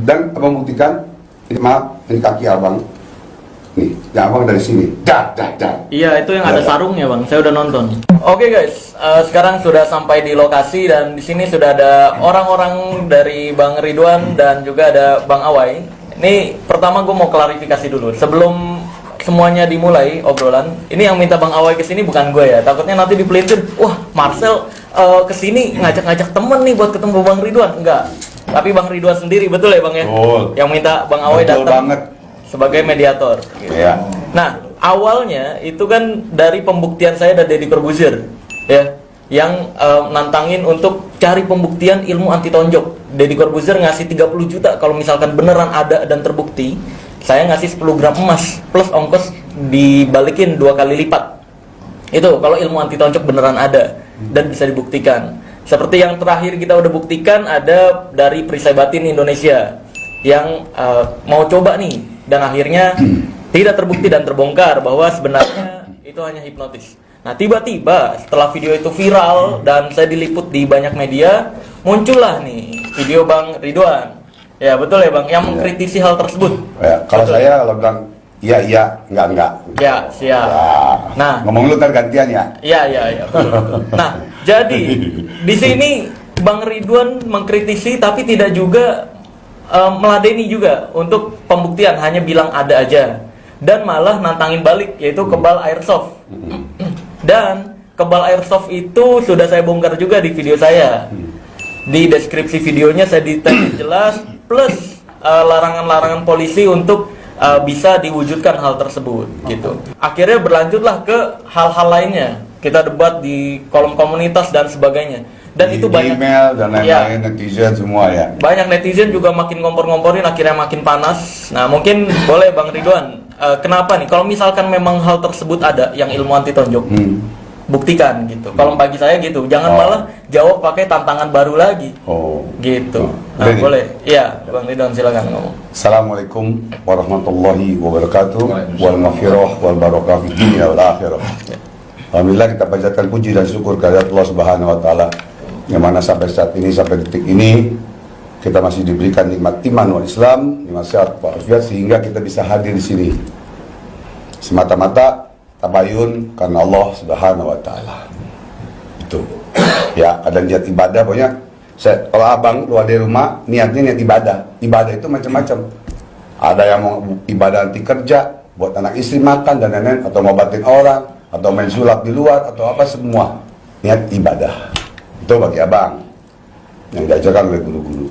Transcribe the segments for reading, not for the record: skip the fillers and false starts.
Dan abang buktikan, ini maaf, ini kaki abang. Nih, yang abang dari sini. Dah. Iya, itu yang ada sarungnya bang. Saya udah nonton. Oke guys, sekarang sudah sampai di lokasi dan di sini sudah ada orang-orang dari Bang Ridwan dan juga ada Bang Awai. Ini pertama gue mau klarifikasi dulu. Sebelum semuanya dimulai obrolan, ini yang minta Bang Awai kesini bukan gue ya. Takutnya nanti dipelintir, wah Marcel kesini ngajak-ngajak temen nih buat ketemu Bang Ridwan. Enggak. Tapi Bang Ridwan sendiri, betul ya Bang ya? Betul. Yang minta Bang Awai datang sebagai mediator gitu. Ya. Nah, awalnya itu kan dari pembuktian saya dan Deddy Corbuzier ya, yang nantangin untuk cari pembuktian ilmu anti tonjok. Deddy Corbuzier ngasih 30 juta kalau misalkan beneran ada dan terbukti. Saya ngasih 10 gram emas plus ongkos dibalikin 2 kali lipat. Itu kalau ilmu anti tonjok beneran ada dan bisa dibuktikan. Seperti yang terakhir kita udah buktikan, ada dari Perisai Batin Indonesia yang mau coba nih, dan akhirnya tidak terbukti dan terbongkar bahwa sebenarnya itu hanya hipnotis. Nah, tiba-tiba setelah video itu viral dan saya diliput di banyak media, muncullah nih video Bang Ridwan. Ya betul ya Bang, yang mengkritisi hal tersebut. Ya, kalau betul. saya kalau bilang iya, enggak. Ya, siap. Ya. Nah, ngomong lu ntar gantian ya. Iya. Betul. Nah, jadi di sini Bang Ridwan mengkritisi tapi tidak juga meladeni juga untuk pembuktian, hanya bilang ada aja dan malah nantangin balik, yaitu kebal airsoft. Dan kebal airsoft itu sudah saya bongkar juga di video saya. Di deskripsi videonya saya detail jelas, plus larangan-larangan polisi untuk bisa diwujudkan hal tersebut gitu. Akhirnya berlanjutlah ke hal-hal lainnya. Kita debat di kolom komunitas dan sebagainya. Dan di itu banyak email dan lain-lain, netizen semua ya. Banyak netizen juga makin ngompor-ngomporin, akhirnya makin panas. Nah, mungkin boleh Bang Ridwan, kenapa nih kalau misalkan memang hal tersebut ada yang ilmu anti tonjok, buktikan gitu. Kalau bagi saya gitu, jangan malah jawab pakai tantangan baru lagi. Gitu. Nah, boleh. Iya, Bang Ridwan silakan ngomong. Assalamualaikum warahmatullahi wabarakatuh. Wal maghfirah wal barakah fid dunya wal akhirah. Alhamdulillah, kita panjatkan puji dan syukur kehadirat Allah Subhanahu wa taala, yang mana sampai saat ini, sampai detik ini kita masih diberikan nikmat iman wal Islam, nikmat sehat walafiat, sehingga kita bisa hadir di sini semata-mata tabayun karena Allah Subhanahu wa taala. Itu. Ya, ada niat ibadah pokoknya. Kalau abang keluar dari rumah niatnya niat ibadah. Ibadah itu macam-macam. Ada yang mau ibadah anti kerja, buat anak istri makan dan lain-lain, atau ngobatin orang, atau main sulap di luar, atau apa, semua niat ibadah. Itu bagi abang yang diajarkan oleh guru-guru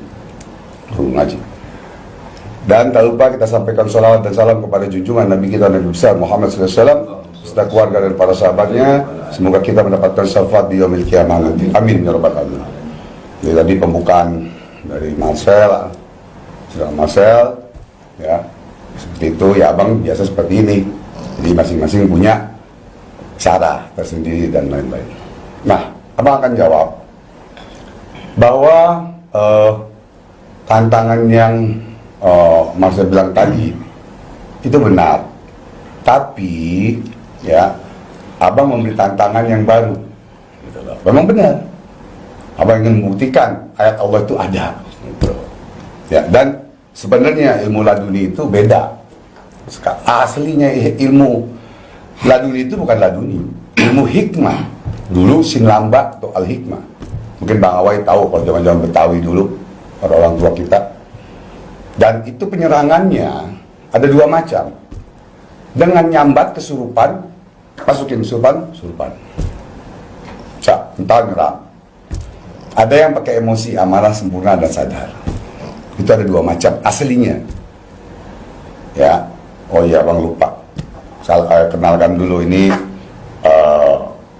ngaji. Dan tak lupa kita sampaikan salawat dan salam kepada junjungan Nabi kita, Nabi besar Muhammad SAW, serta keluarga dan para sahabatnya. Semoga kita mendapatkan syafaat di yaumil qiyamah nanti. Amin ya rabbal alamin. Jadi tadi pembukaan dari Marcel, ya seperti itu ya abang, biasa seperti ini. Jadi masing-masing punya cara tersendiri dan lain-lain. Nah, abang akan jawab bahwa tantangan yang Marcel bilang tadi itu benar, tapi ya abang memberi tantangan yang baru gitu loh. Memang benar, abang ingin membuktikan ayat Allah itu ada gitu. Ya, dan sebenarnya ilmu laduni itu beda. Aslinya ilmu laduni itu bukan laduni, ilmu hikmah. Dulu Sinlamba atau Al-Hikmah. Mungkin Bang Awai tahu kalau zaman-zaman Betawi dulu, orang tua kita. Dan itu penyerangannya ada dua macam. Dengan nyambat kesurupan, masukin kesurupan. Entah nyerang. Ada yang pakai emosi, amarah, sempurna, dan sadar. Itu ada dua macam aslinya. Ya, oh iya Bang lupa. Saya kenalkan dulu, ini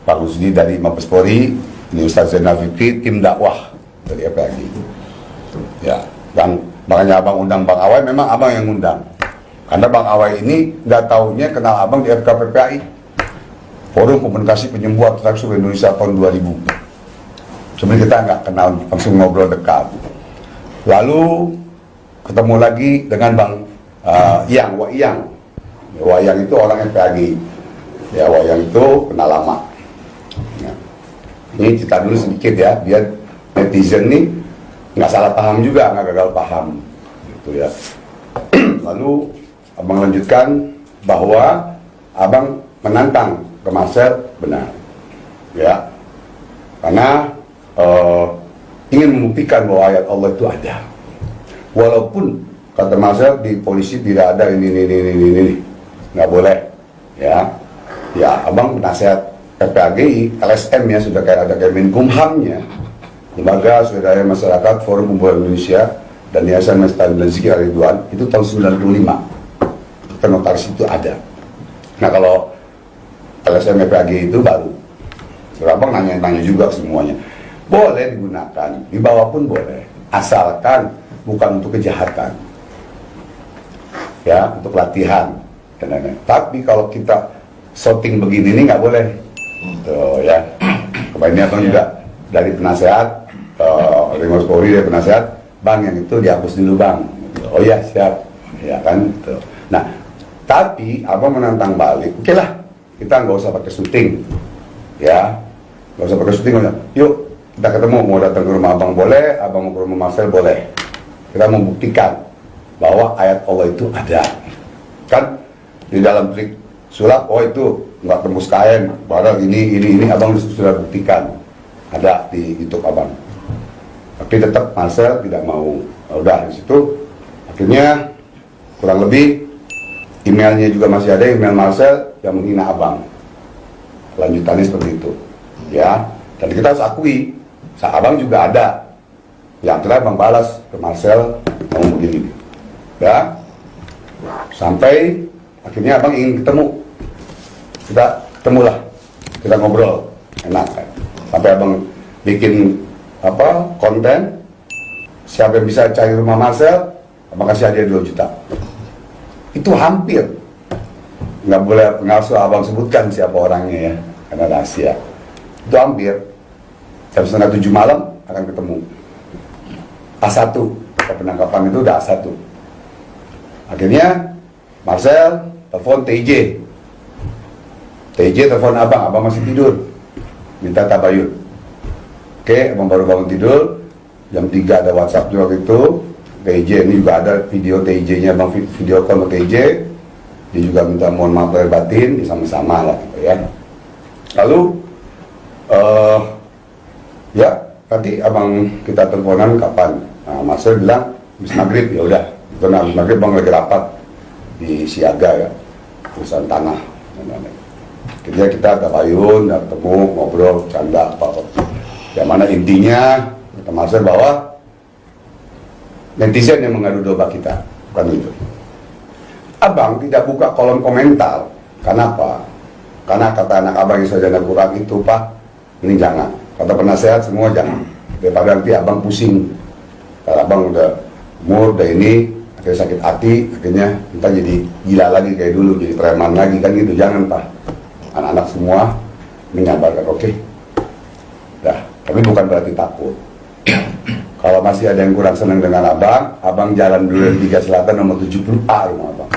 Pak Rusdi dari Mabespori, ini Ustaz Zainal Fikri, tim dakwah dari FPAG. Ya, dan makanya abang undang Bang Awai, memang abang yang undang. Karena Bang Awai ini nggak taunya kenal abang di FKPPAI, Forum Komunikasi Penyembuhan Terhadap Seluruh Indonesia tahun 2000. Sebenarnya kita nggak kenal, langsung ngobrol dekat. Lalu ketemu lagi dengan Bang Wak Iyang itu orang FPAG. Ya, Wak Iyang itu kenal lama. Ya. Ini cerita dulu sedikit ya, biar netizen nih nggak salah paham juga, nggak gagal paham. gitu ya. Lalu abang lanjutkan bahwa abang menantang ke Marcel, benar, ya, karena ingin membuktikan bahwa ayat Allah itu ada. Walaupun kata Marcel di polisi tidak ada ini, nggak boleh, ya. Ya, abang penasehat PPAGI, LSM ya, sudah kayak ada Kemenkumhamnya, Lembaga Swadaya Masyarakat Forum Pembuat Indonesia dan Yayasan Mestari dan Zikir Ridwan, itu tahun 95. Kan notaris itu ada. Nah, kalau LSM PPAGI itu baru. Abang nanya-nanya juga semuanya. Boleh digunakan, di bawah pun boleh, asalkan bukan untuk kejahatan, ya, untuk latihan. Tapi kalau kita shooting begini ini nggak boleh, tuh ya. Kemarin ini abang juga dari penasehat, Rimos Polri dari penasehat, bang yang itu dihapus dulu bang. Oh iya siap, ya kan. Tuh. Nah, tapi abang menantang balik, oke lah, kita nggak usah pakai syuting, ya, nggak usah pakai syuting. Yuk kita ketemu, mau datang ke rumah abang boleh, abang mau ke rumah Marcel boleh. Kita membuktikan bahwa ayat Allah itu ada. Kan di dalam trik sulap, oh itu nggak tembus kain, padahal ini abang sudah buktikan ada di YouTube abang. Tapi tetap Marcel tidak mau. Udah di situ akhirnya kurang lebih emailnya juga masih ada, email Marcel yang menghina abang. Lanjutannya seperti itu, ya. Dan kita harus akui, abang juga ada yang telah abang balas ke Marcel ngomong begini, ya. Sampai akhirnya abang ingin ketemu, kita ketemulah, kita ngobrol enak kan. Sampai abang bikin konten, siapa yang bisa cari rumah Marcel, abang kasih hadiah 2 juta. Itu hampir, nggak boleh, nggak usah abang sebutkan siapa orangnya ya, karena rahasia. Itu hampir jam 6:30 malam akan ketemu. A1, penangkapan itu udah A1. Akhirnya Marcel telepon TJ telepon abang masih tidur, minta tabayun. Oke, abang baru bangun tidur, jam 3 ada WhatsApp juga waktu itu. TJ ini juga ada video TJ-nya, abang video call sama TJ. Dia juga minta mohon maaf lahir batin, sama-sama lah gitu ya. Lalu ya nanti abang kita teleponan kapan? Nah, Marcel bilang habis maghrib. Ya udah, itu habis maghrib bang lagi rapat di siaga ya, perusahaan tanah. Akhirnya kita tabayun, ketemu, ngobrol, canda, apa-apa. Yang mana intinya kata Marcel bahwa netizen yang mengadu domba kita, bukan itu. Abang tidak buka kolom komentar. Kenapa? Karena kata anak abang yang sarjana Quran itu, Pak, ini jangan. Kata penasehat semua jangan. Daripada nanti abang pusing. Kalau abang udah umur, udah ini, akhirnya sakit hati, akhirnya kita jadi gila lagi kayak dulu, jadi preman lagi kan gitu. Jangan, Pak. Anak-anak semua menyabarkan, oke. Dah, tapi bukan berarti takut. Kalau masih ada yang kurang senang dengan abang jalan dulu dari 3 Selatan nomor 70A rumah abang.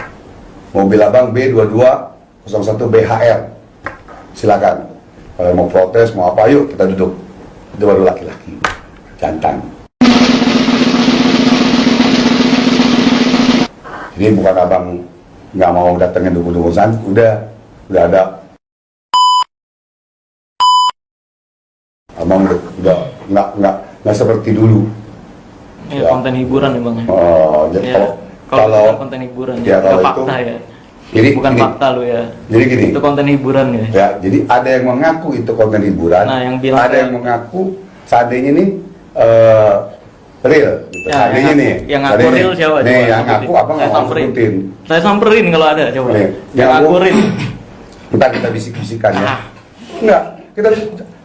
Mobil abang B2201 BHR. Silakan. Kalau mau protes, mau apa, yuk kita duduk. Itu baru laki-laki. Jantan. Jadi bukan abang nggak mau datangin dukun-dukunan, udah ada. Abang udah nggak seperti dulu. Ya, konten hiburan ya bang. Oh, jadi ya, kalau konten hiburan ya, kalau fakta itu, ya. Jadi bukan gini, fakta lo ya. Jadi gini. Itu konten hiburan ya. Ya, jadi ada yang mengaku itu konten hiburan. Nah, yang bilang ada yang mengaku seandainya nih real. Gitu. Ya, seandainya nih. Yang ngaku real siapa? Nih, yang ngaku apa nggak mau sebutin. Saya samperin kalau ada coba. Nih, yang ngaku real. Entar kita bisik-bisikan ya. Enggak,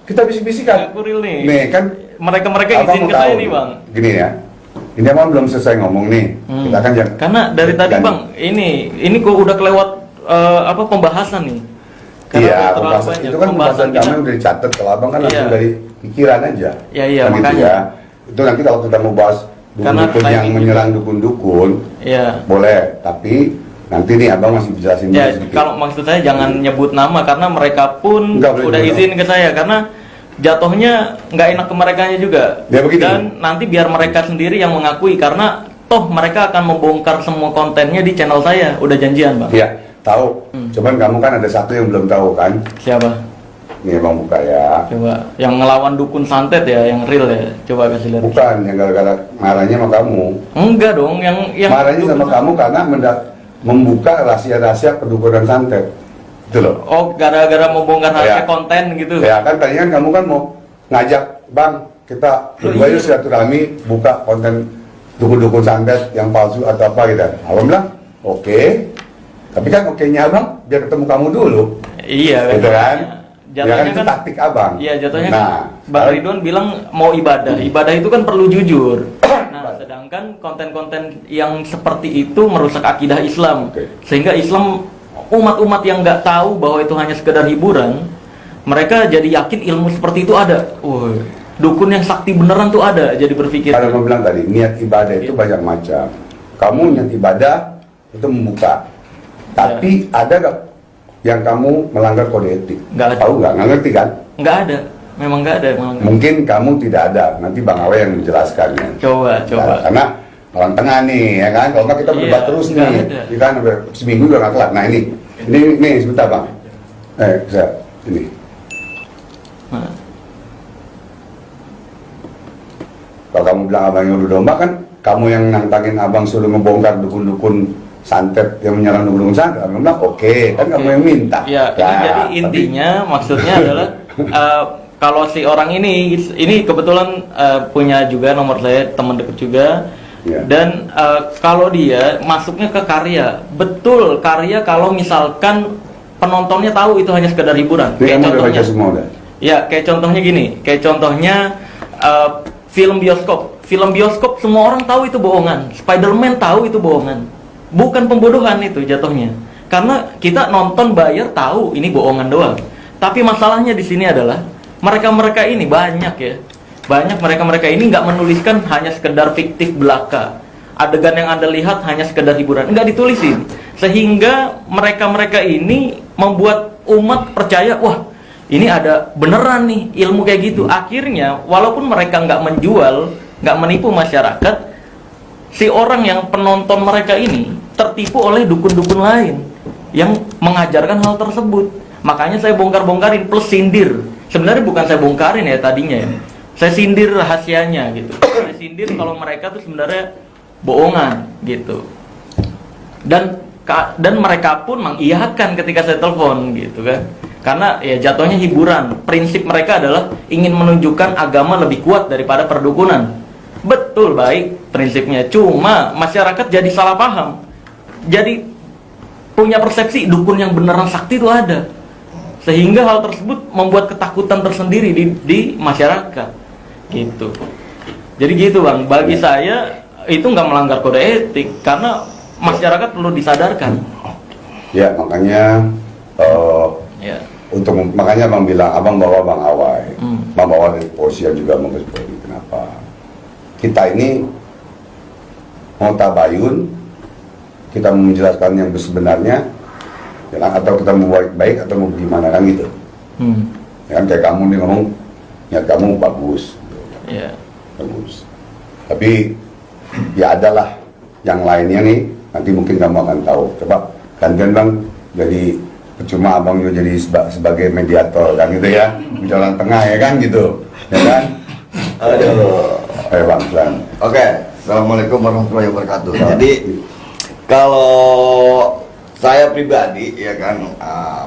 kita bisik-bisikan. Ngaku real nih. Nih kan mereka izin ke saya nih bang. Gini ya. Ini abang belum selesai ngomong nih. Kita kan karena dari tadi bang, ini kok udah kelewat pembahasan nih. Iya, pembahasan itu kan pembahasan kami udah dicatat. Kalau abang kan langsung dari pikiran aja. Iya, kan makanya. Gitu ya. Itu nanti kalau kita mau bahas dukun-dukun yang menyerang dukun-dukun, boleh. Tapi nanti nih abang masih jelasin ya, kalau maksud saya jangan nyebut nama karena mereka pun udah izin ke saya karena jatuhnya nggak enak ke merekanya juga. Ya, begini. Dan nanti biar mereka sendiri yang mengakui karena toh mereka akan membongkar semua kontennya di channel saya, udah janjian bang. Iya, tahu. Cuman kamu kan ada satu yang belum tahu kan? Siapa? Nih bang buka ya. Coba, yang ngelawan dukun santet ya, yang real ya, coba kasih lihat. Bukan, yang gara-gara marahnya sama kamu. Enggak dong, yang Marahnya dukun sama santet. kamu karena membuka rahasia-rahasia perdukunan santet. Itu loh. Oh, gara-gara mau bongkar rahasia Ya. konten gitu. Ya kan tadi kan kamu kan mau ngajak bang kita berdua yuk silaturahmi buka konten dukun-dukun santet yang palsu atau apa gitu. Abang bilang oke, tapi kan oke-nya abang biar ketemu kamu dulu, Iya gitu kan? Ya Jatuhnya kan itu kan taktik abang. Iya, jatuhnya Nah, kan Bang Ridwan bilang mau ibadah. Ibadah itu kan perlu jujur. Nah, sedangkan konten-konten yang seperti itu merusak akidah Islam. Oke. Sehingga Islam, umat-umat yang nggak tahu bahwa itu hanya sekedar hiburan, mereka jadi yakin ilmu seperti itu ada. Woi, dukun yang sakti beneran tuh ada. Jadi berpikir. Kalau kamu bilang tadi niat ibadah itu banyak macam. Kamu niat ibadah itu membuka, tapi ada gak yang kamu melanggar kode etik? Nggak ada. Tahu nggak ngerti kan? Nggak ada. Memang nggak ada. Memang nggak. Mungkin kamu tidak ada. Nanti Bang Awe yang menjelaskan ya. Coba. Nah, karena orang tengah nih, ya kan? Kalau nggak kita berdebat Iya, terus nggak nih, ada. kita kan udah seminggu udah nggak kelar. Nah ini sebentar bang. Saya ini. Nah, Kalau kamu bilang abang yang udah domba kan, kamu yang nantangin abang suruh ngebongkar dukun-dukun santet yang menyerang dukun-dukun santet. Abang bilang oke, kan kamu yang minta. Ya, Nah, jadi tapi- intinya maksudnya adalah kalau si orang ini kebetulan punya juga nomor saya, teman dekat juga. Ya. Dan kalau dia masuknya ke karya, betul karya kalau misalkan penontonnya tahu itu hanya sekedar hiburan. Ini Kayak kamu udah contohnya, baca semua udah. ya kayak contohnya gini, kayak contohnya film bioskop. Film bioskop semua orang tahu itu bohongan. Spider-Man tahu itu bohongan. Bukan pembodohan itu jatuhnya. Karena kita nonton bayar tahu ini bohongan doang. Tapi masalahnya di sini adalah mereka-mereka ini banyak ya. Banyak mereka-mereka ini nggak menuliskan hanya sekedar fiktif belaka. Adegan yang Anda lihat hanya sekedar hiburan, nggak ditulisin. Sehingga mereka-mereka ini membuat umat percaya, wah ini ada beneran nih ilmu kayak gitu. Akhirnya walaupun mereka nggak menjual, nggak menipu masyarakat, si orang yang penonton mereka ini tertipu oleh dukun-dukun lain yang mengajarkan hal tersebut. Makanya saya bongkar-bongkarin plus sindir. Sebenarnya bukan saya bongkarin ya tadinya ya. Saya sindir rahasianya gitu. Saya sindir kalau mereka tuh sebenarnya bohongan gitu. Dan mereka pun mengiyakan ketika saya telepon gitu kan. Karena ya jatuhnya hiburan. Prinsip mereka adalah ingin menunjukkan agama lebih kuat daripada perdukunan. Betul, baik prinsipnya. Cuma masyarakat jadi salah paham. Jadi punya persepsi dukun yang beneran sakti itu ada. Sehingga hal tersebut membuat ketakutan tersendiri di masyarakat. Gitu. Jadi gitu bang. Bagi saya itu nggak melanggar kode etik karena masyarakat perlu disadarkan. Ya makanya Ya. makanya abang bilang abang bawa Bang Awai, Hmm. Bang bawa dari Polisian juga Mabes Polri. Kenapa? Kita ini mau tabayun, kita mau menjelaskan yang sebenarnya, ya kan? Atau kita mau baik atau mau gimana kan gitu. Ya kan kayak kamu nih ngomong, niat kamu bagus, Ya. bagus. Tapi ya adalah yang lainnya nih, nanti mungkin kamu akan tahu. Coba gantian bang, jadi percuma abang juga jadi sebagai mediator kan gitu ya, di jalan tengah ya kan gitu, ya kan? Aduh. Ayo bang, Slan. Oke, Assalamualaikum warahmatullahi wabarakatuh. Ya. Jadi kalau saya pribadi ya kan,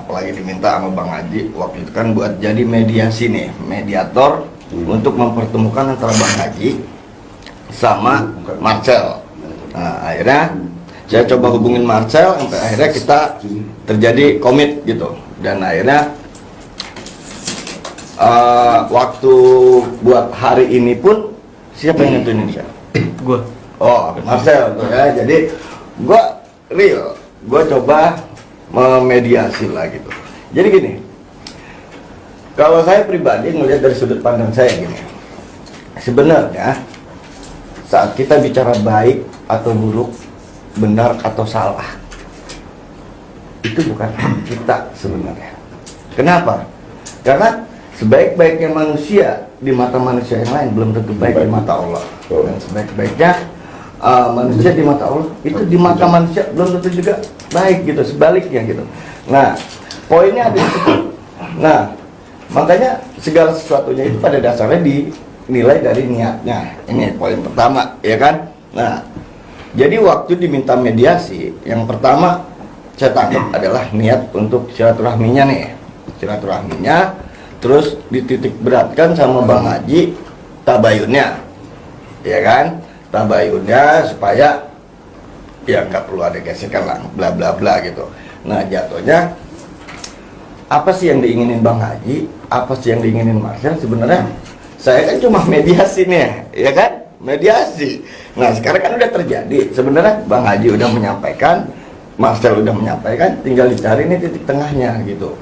apalagi diminta sama Bang Haji waktu itu kan buat jadi mediasi nih, mediator untuk mempertemukan antara Bang Haji sama Marcel. Nah, akhirnya saya coba hubungin Marcel, sampai akhirnya kita terjadi komit gitu. Dan akhirnya waktu buat hari ini pun siapa yang nentuin ini? Gua. Oh, Marcel tuh ya. Jadi gua real, gua coba memediasi lah gitu. Jadi gini, kalau saya pribadi melihat dari sudut pandang saya gini, sebenarnya saat kita bicara baik atau buruk, benar atau salah, itu bukan hak kita sebenarnya. Kenapa? Karena sebaik-baiknya manusia di mata manusia yang lain belum tentu baik di mata Allah. Dan sebaik-baiknya manusia di mata Allah, itu di mata manusia belum tentu juga baik gitu, sebaliknya gitu. Nah, poinnya ada di situ. Nah, makanya segala sesuatunya itu pada dasarnya dinilai dari niatnya. Ini poin pertama, ya kan? Nah, jadi waktu diminta mediasi, yang pertama saya tangkap adalah niat untuk silaturahminya nih. Silaturahminya, terus dititik beratkan sama Bang Haji tabayunnya, ya kan? Tabayunnya supaya ya nggak perlu ada gesekan lah, bla bla bla gitu. Nah, jatuhnya apa sih yang diinginin Bang Haji, apa sih yang diinginin Marcel? Sebenarnya saya kan cuma mediasi nih, ya kan? Mediasi. Nah, sekarang kan udah terjadi. Sebenarnya Bang Haji udah menyampaikan, Marcel udah menyampaikan, tinggal dicari nih titik tengahnya gitu.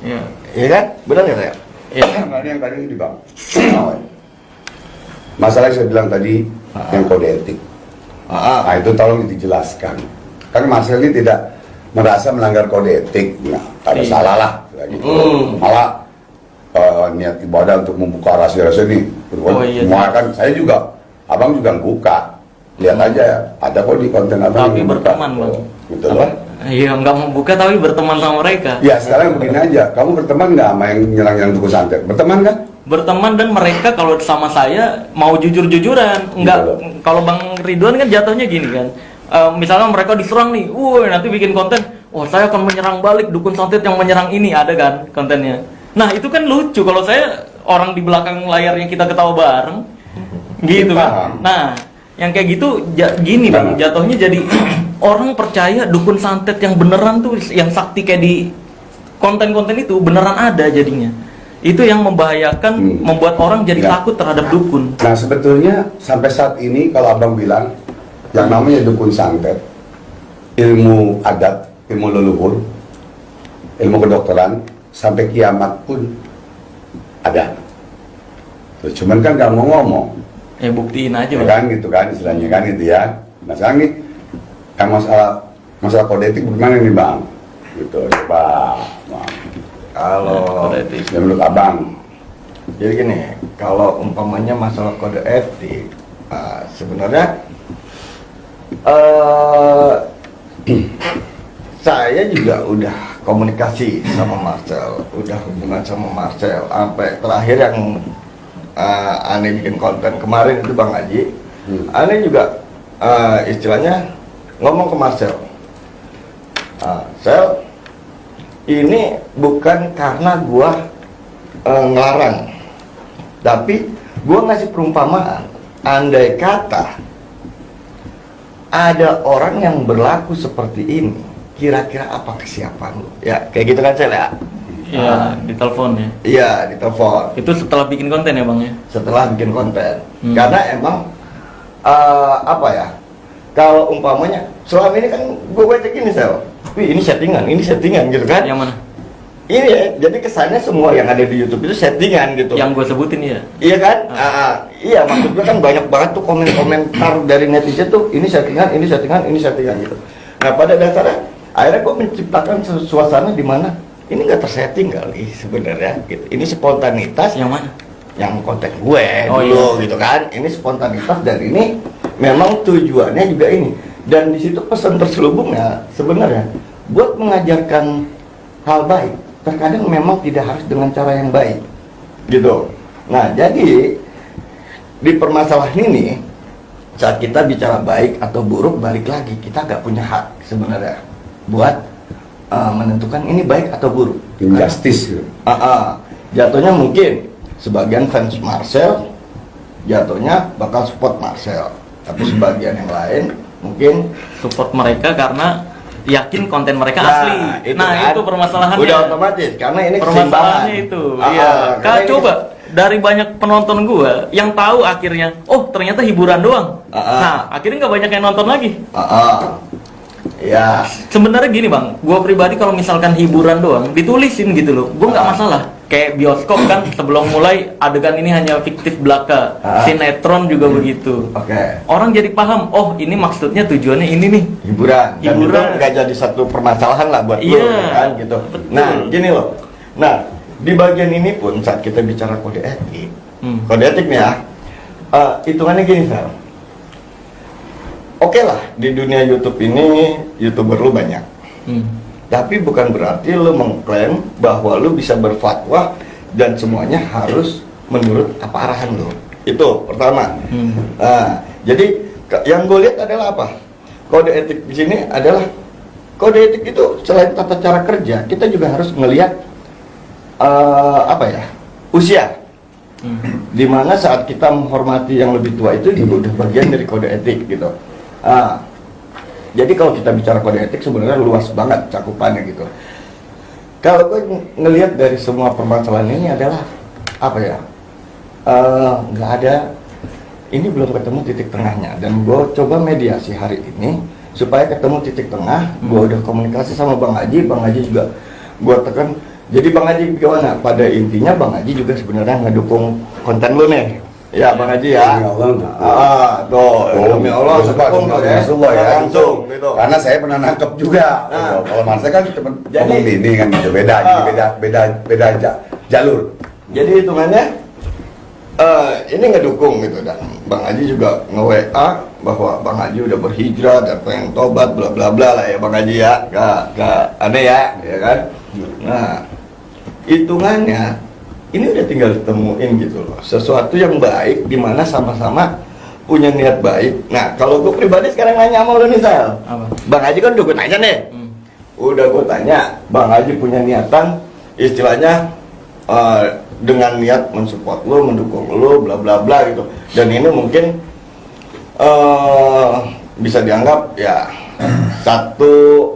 Iya. Iya kan? Benar nggak saya? Iya. Yang tadi ini Bang, masalah yang saya bilang tadi yang kode etik. Nah, itu tolong dijelaskan. Kan Marcel ini tidak merasa melanggar kode etik, nah ada Iya. salah lah, gitu. Malah niat ibadah untuk membuka rahasia-rahasia ini. Oh, iya. Semua kan saya juga, abang juga buka, lihat aja, ada kok di konten abang. Tapi yang buka. berteman, Bang. Gitu Apa? loh. Iya, nggak membuka tapi berteman sama mereka. Ya sekarang begini aja, kamu berteman nggak sama yang nyerang dukun santet? Berteman kan? Berteman, dan mereka kalau sama saya mau jujur-jujuran. Enggak, Gitu loh. kalau Bang Ridwan kan jatuhnya gini kan. Misalnya mereka diserang nih, nanti bikin konten, saya akan menyerang balik dukun santet yang menyerang ini, ada kan kontennya. Nah, itu kan lucu kalau saya orang di belakang layarnya kita ketawa bareng. Gitu kan. Paham. Nah, yang kayak gitu gini Bang, Nah. jatuhnya jadi orang percaya dukun santet yang beneran tuh, yang sakti kayak di konten-konten itu beneran ada jadinya. Itu yang membahayakan, membuat orang jadi Ya. takut terhadap dukun. Nah sebetulnya sampai saat ini kalau abang bilang yang namanya dukun santet, ilmu adat, ilmu leluhur, ilmu kedokteran sampai kiamat pun ada. Tuh, cuman kan nggak mau ngomong, Buktiin aja ya Bang. kan gitu kan istilahnya kan gitu ya. Nah sekarang nih yang masalah kode etik bagaimana nih bang? Gitu coba. Bang. Kalau Kode etik. Ya, menurut abang, jadi gini, kalau umpamanya masalah kode etik, sebenarnya saya juga udah komunikasi sama Marcel, udah hubungan sama Marcel, sampai terakhir yang aneh bikin konten kemarin itu Bang Haji, aneh juga istilahnya ngomong ke Marcel, Sel, ini bukan karena gua ngelarang, tapi gua ngasih perumpamaan, andai kata ada orang yang berlaku seperti ini, kira-kira apa kesiapan lu? Ya, kayak gitu kan Sel ya? Iya, di telepon ya. Iya, di telepon Itu setelah bikin konten ya Bang ya. setelah bikin konten. Karena emang apa ya? Kalau umpamanya selama ini kan gue baca gini Sel, wih ini settingan gitu kan? Yang mana? Ini ya, jadi kesannya semua yang ada di YouTube itu settingan gitu. Yang gue sebutin ya. Iya kan? Iya, maksud gue kan banyak banget tuh komentar dari netizen tuh, ini settingan gitu. Nah, pada dasarnya akhirnya gue menciptakan suasana di mana ini nggak tersetting kali sebenarnya gitu. Ini spontanitas Yang mana? yang konten gue Oh, dulu iya. gitu kan. Ini spontanitas dan ini memang tujuannya juga ini. Dan di situ pesan terselubungnya sebenarnya buat mengajarkan hal baik. Terkadang memang tidak harus dengan cara yang baik gitu. Nah, jadi di permasalahan ini saat kita bicara baik atau buruk, balik lagi kita nggak punya hak sebenarnya buat menentukan ini baik atau buruk. injustice gitu. Jatuhnya mungkin sebagian fans Marcel jatuhnya bakal support Marcel, tapi sebagian yang lain mungkin Support mereka karena yakin konten mereka Nah, asli. itu Nah, kan. itu permasalahannya. Udah otomatis karena ini Permasalahannya keseimbangan. itu. Ah, Iya. karena Kak, ini- coba dari banyak penonton gua yang tahu akhirnya, ternyata hiburan doang. Nah, akhirnya nggak banyak yang nonton lagi. Ya, Sebenarnya gini Bang, gua pribadi kalau misalkan hiburan doang ditulisin gitu loh, gua nggak masalah. Kayak bioskop kan sebelum mulai adegan ini hanya fiktif belaka. Sinetron juga begitu. oke. Orang jadi paham, oh ini maksudnya tujuannya ini nih. Hiburan. Dan Hiburan. itu nggak jadi satu permasalahan lah buat Iya, lo kan gitu. betul. Nah, gini loh. Nah, di bagian ini pun saat kita bicara kode etik, kode etik nih ya, hitungannya gini Sal. oke lah di dunia YouTube ini YouTuber lu banyak. Tapi bukan berarti lu mengklaim bahwa lu bisa berfatwa dan semuanya harus menurut apa arahan lu. Itu pertama. Nah, jadi yang gue lihat adalah apa? Kode etik di sini adalah kode etik itu selain tata cara kerja, kita juga harus melihat usia. Dimana saat kita menghormati yang lebih tua itu juga udah bagian dari kode etik gitu. Jadi kalau kita bicara kode etik sebenarnya luas banget cakupannya gitu. Kalau gue ngelihat dari semua permasalahan ini adalah nggak ada, ini belum ketemu titik tengahnya, dan gue coba mediasi hari ini supaya ketemu titik tengah. Gue udah komunikasi sama Bang Haji juga gue tekan. Jadi Bang Haji gimana? Pada intinya Bang Haji juga sebenarnya ngedukung konten lu nih. Ya Bang Haji ya. Demi Allah. Demi Allah, demi Rasulullah ya. Langsung gitu. Karena saya pernah nangkep juga. Nah. Kalau Mas saya kan cuma Jadi- ngomong ini kan gitu, beda, beda jalur. Jadi hitungannya ini ngedukung gitu, dan Bang Haji juga nge-WA bahwa Bang Haji udah berhijrah dan pengen tobat bla bla bla lah ya Bang Haji ya. Gak aneh ya kan? Nah, hitungannya ini udah tinggal ditemuin gitu loh, sesuatu yang baik di mana sama-sama punya niat baik. Nah, kalau gue pribadi sekarang nanya sama lu nih Sal, Apa? Bang Haji kan udah gue tanya nih, udah gue tanya, Bang Haji punya niatan, istilahnya dengan niat mensupport lu, mendukung lu, bla bla bla gitu. Dan ini mungkin bisa dianggap ya satu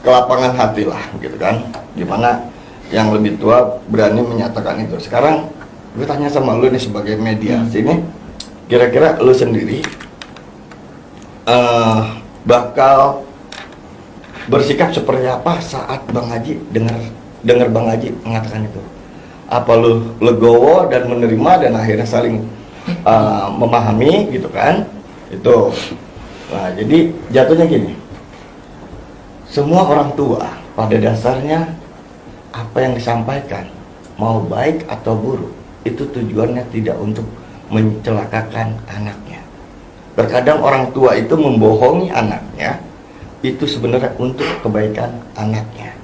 kelapangan hati lah gitu kan, dimana yang lebih tua berani menyatakan itu. Sekarang gue tanya sama lu nih sebagai media sini, kira-kira lu sendiri bakal bersikap seperti apa saat Bang Haji dengar Bang Haji mengatakan itu? Apa lu legowo dan menerima dan akhirnya saling memahami gitu kan? Itu. Nah, jadi jatuhnya gini. Semua orang tua pada dasarnya apa yang disampaikan, mau baik atau buruk, itu tujuannya tidak untuk mencelakakan anaknya. Terkadang orang tua itu membohongi anaknya, itu sebenarnya untuk kebaikan anaknya.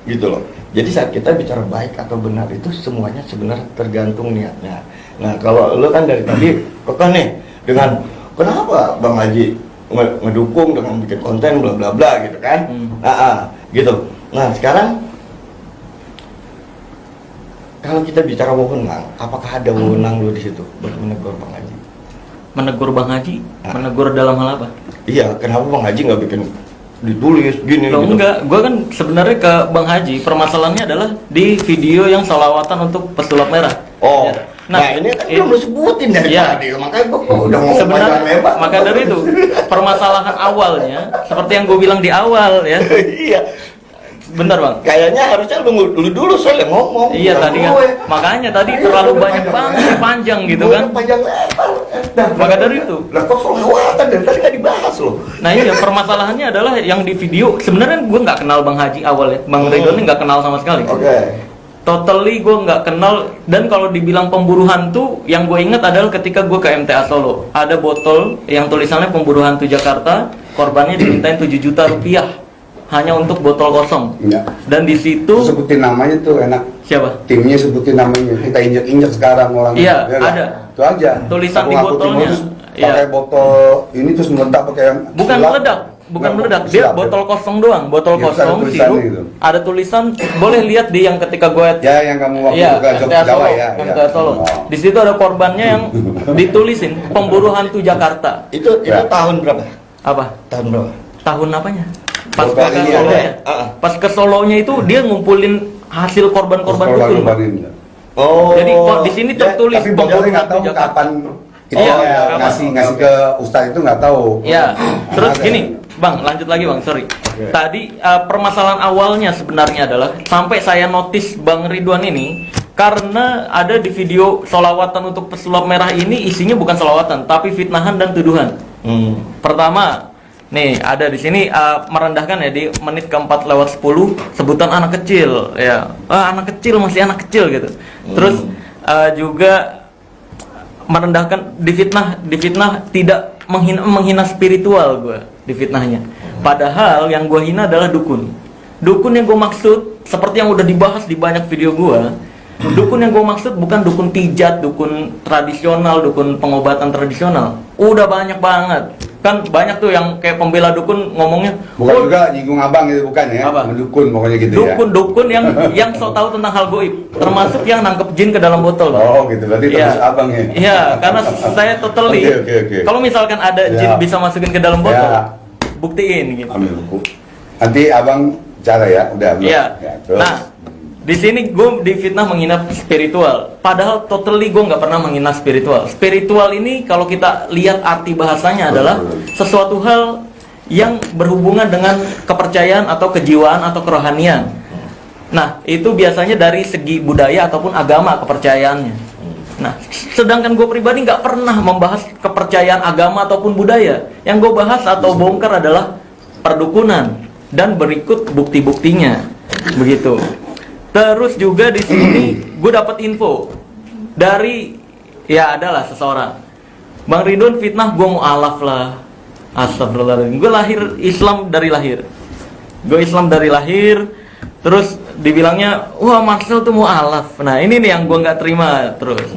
Gitu loh. Jadi saat kita bicara baik atau benar itu semuanya sebenarnya tergantung niatnya. Nah, kalau lo kan dari tadi kok nih dengan kenapa Bang Haji ngedukung dengan bikin konten bla bla bla gitu kan? Gitu. Nah, sekarang kalau kita bicara wewenang, apakah ada wewenang lu di situ buat menegur Bang Haji? Menegur Bang Haji? Menegur dalam hal apa? Iya, kenapa Bang Haji nggak bikin ditulis gini Loh, gitu? enggak, gue kan sebenarnya ke Bang Haji, permasalahannya adalah di video yang sholawatan untuk pesulap merah. Oh, Ya. nah ini kan belum lu sebutin dari Iya. tadi, makanya gua udah mau Sebenarnya panjang lebar. maka dari itu permasalahan awalnya seperti yang gue bilang di awal ya. Iya, Benar Bang. kayaknya harusnya lu dulu soalnya ngomong. Iya bukan tadi kan, gue. makanya tadi Iya, terlalu udah banyak panjang banget lebar. panjang gitu Gua kan. udah panjang lebar. Maka dari itu. Lah kok sholawatan dari tadi nggak dibahas loh. Nah iya, permasalahannya adalah yang di video sebenarnya gue nggak kenal Bang Haji awal ya. Bang Ridwan ini nggak kenal sama sekali. Oke. Totally gue nggak kenal, dan kalau dibilang pemburu hantu, yang gue ingat adalah ketika gue ke MTA Solo, ada botol yang tulisannya pemburu hantu Jakarta, korbannya dimintain 7 juta rupiah hanya untuk botol kosong. Iya. Dan di situ Tuh sebutin namanya tuh enak. siapa? Timnya sebutin namanya. Kita injek-injek sekarang orang. Iya, Ya kan? ada. Itu aja. Tulisan di Aku ngaku botolnya. Timur, terus Iya. pakai botol ini terus meledak pakai yang Bukan sulap. meledak, bukan Nggak, meledak. Dia sulap, ya? botol kosong doang, botol Iya, terus ada kosong tulisannya sirup. gitu. Ada tulisan, boleh lihat di yang ketika gue Ya yang kamu waktu Iya, itu ke MTA Solo, Jawa ya. MTA Solo. Oh. Di situ ada korbannya yang ditulisin pemburu hantu Jakarta. Itu Ya. tahun berapa? Apa? Tahun berapa? Tahun apanya? Pas Korban ke ini Solonya. ada. Pas ke Solonya itu dia ngumpulin hasil korban-korban itu. Korban-korbanin. Oh. Jadi kok di sini Ya, tertulis Tapi pemburu bocahnya nggak hantu tahu Jakarta. kapan itu Iya, ya, kapan? ngasih ke Ustadz itu nggak tahu. Ya, terus Ada. gini, Bang, lanjut lagi Bang, sorry. Oke. Tadi permasalahan awalnya sebenarnya adalah sampai saya notice Bang Ridwan ini karena ada di video sholawatan untuk pesulap merah ini isinya bukan sholawatan tapi fitnahan dan tuduhan. Pertama, nih ada di sini merendahkan ya di menit ke-4:10 sebutan anak kecil ya. Anak kecil masih anak kecil gitu. Terus juga merendahkan difitnah tidak menghina spiritual gue di fitnahnya. Padahal yang gue hina adalah dukun. Dukun yang gue maksud, seperti yang udah dibahas di banyak video gue, dukun yang gue maksud bukan dukun pijat, dukun tradisional, dukun pengobatan tradisional. Udah banyak banget. Kan banyak tuh yang kayak pembela dukun ngomongnya, Bukan juga nyinggung abang itu, bukan ya? Apa? Mendukun pokoknya gitu ya. dukun yang sok tahu tentang hal goib, termasuk yang nangkep jin ke dalam botol. Bang. Oh gitu, berarti Iya. terus abang ya? Iya, karena saya totally. Oke. Kalau misalkan ada Ya. jin bisa masukin ke dalam botol, Ya. buktiin gitu. Ambil buku. Nanti abang cara ya, udah belum? Iya. Ya, terus. Nah, di sini gue difitnah menghina spiritual. Padahal totally gue nggak pernah menghina spiritual. Spiritual ini kalau kita lihat arti bahasanya adalah sesuatu hal yang berhubungan dengan kepercayaan atau kejiwaan atau kerohanian. Nah, itu biasanya dari segi budaya ataupun agama kepercayaannya. Nah, sedangkan gue pribadi nggak pernah membahas kepercayaan agama ataupun budaya. Yang gue bahas atau bongkar adalah perdukunan dan berikut bukti-buktinya. Begitu. Terus juga di sini gue dapat info dari ya adalah seseorang. Bang Ridwan fitnah gue mualaf lah. Astagfirullahaladzim. Gue lahir Islam dari lahir. Gue Islam dari lahir. Terus dibilangnya, wah Marcel tuh mualaf. Nah ini nih yang gue nggak terima terus.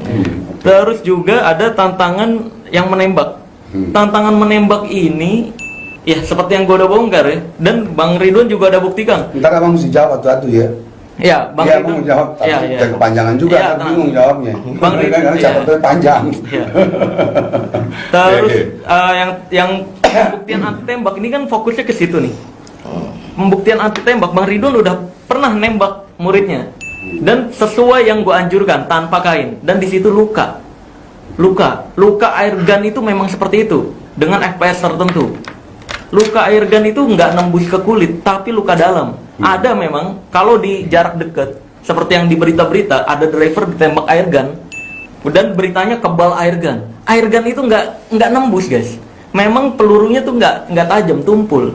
Terus juga ada tantangan yang menembak. Tantangan menembak ini, ya seperti yang gue udah bongkar ya. Dan Bang Ridwan juga ada buktikan. Ntar abang mesti jawab satu ya. Ya, Bang Iya, Ridwan. abang jawab, tapi Iya. kepanjangan juga, Iya, kan tenang. bingung jawabnya. Bang Ridwan, Karena iya. catatannya panjang. Iya. Terus Oke. yang pembuktian anti tembak ini kan fokusnya ke situ nih. Pembuktian anti tembak, Bang Ridwan udah pernah nembak muridnya dan sesuai yang gue anjurkan tanpa kain, dan di situ luka air gun itu memang seperti itu dengan FPS tertentu. Luka air gun itu nggak nembus ke kulit tapi luka dalam. Ada memang kalau di jarak dekat seperti yang di berita-berita ada driver ditembak air gun dan beritanya kebal air gun. Air gun itu nggak nembus guys. Memang pelurunya tuh nggak tajam, tumpul.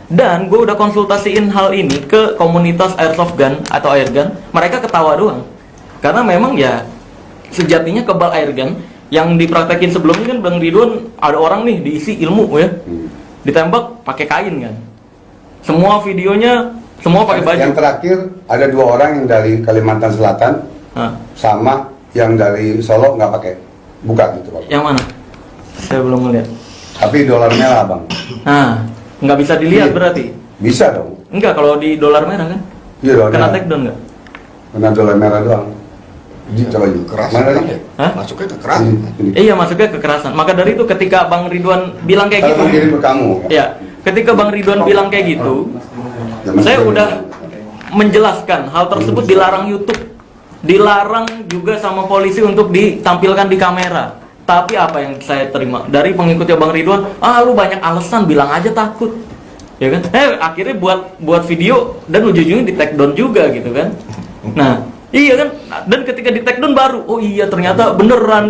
Dan gue udah konsultasiin hal ini ke komunitas airsoft gun atau air gun, mereka ketawa doang. Karena memang ya sejatinya kebal air gun yang dipraktekin sebelumnya kan Bang Ridwan ada orang nih diisi ilmu ya, ditembak pakai kain kan. Semua videonya semua pakai baju. Yang terakhir ada 2 orang yang dari Kalimantan Selatan Hah, sama yang dari Solo nggak pakai buka gitu Pak. yang mana? Saya belum melihat. Tapi dolar merah bang. Nah, nggak bisa dilihat Iya. berarti. Bisa dong. Enggak kalau di dolar merah kan? Iya dolar Kena merah. take down nggak? Kena dolar merah doang. Jadi coba yuk. Keras Mana kan lagi? ya? Hah? Masuknya ke keras. Ini. Iya, masuknya kekerasan. Maka dari itu ketika Bang Ridwan bilang kayak Kalau gitu, mau kirim ke kamu. ya, ketika Bang Ridwan bilang kayak gitu, Jangan saya sampai- udah menjelaskan hal tersebut dilarang YouTube, dilarang juga sama polisi untuk ditampilkan di kamera. Tapi apa yang saya terima dari pengikutnya Bang Ridwan, lu banyak alasan, bilang aja takut, ya kan? Akhirnya buat video dan ujung-ujungnya di take down juga gitu kan? Nah, iya kan? Dan ketika di take down baru, oh iya ternyata beneran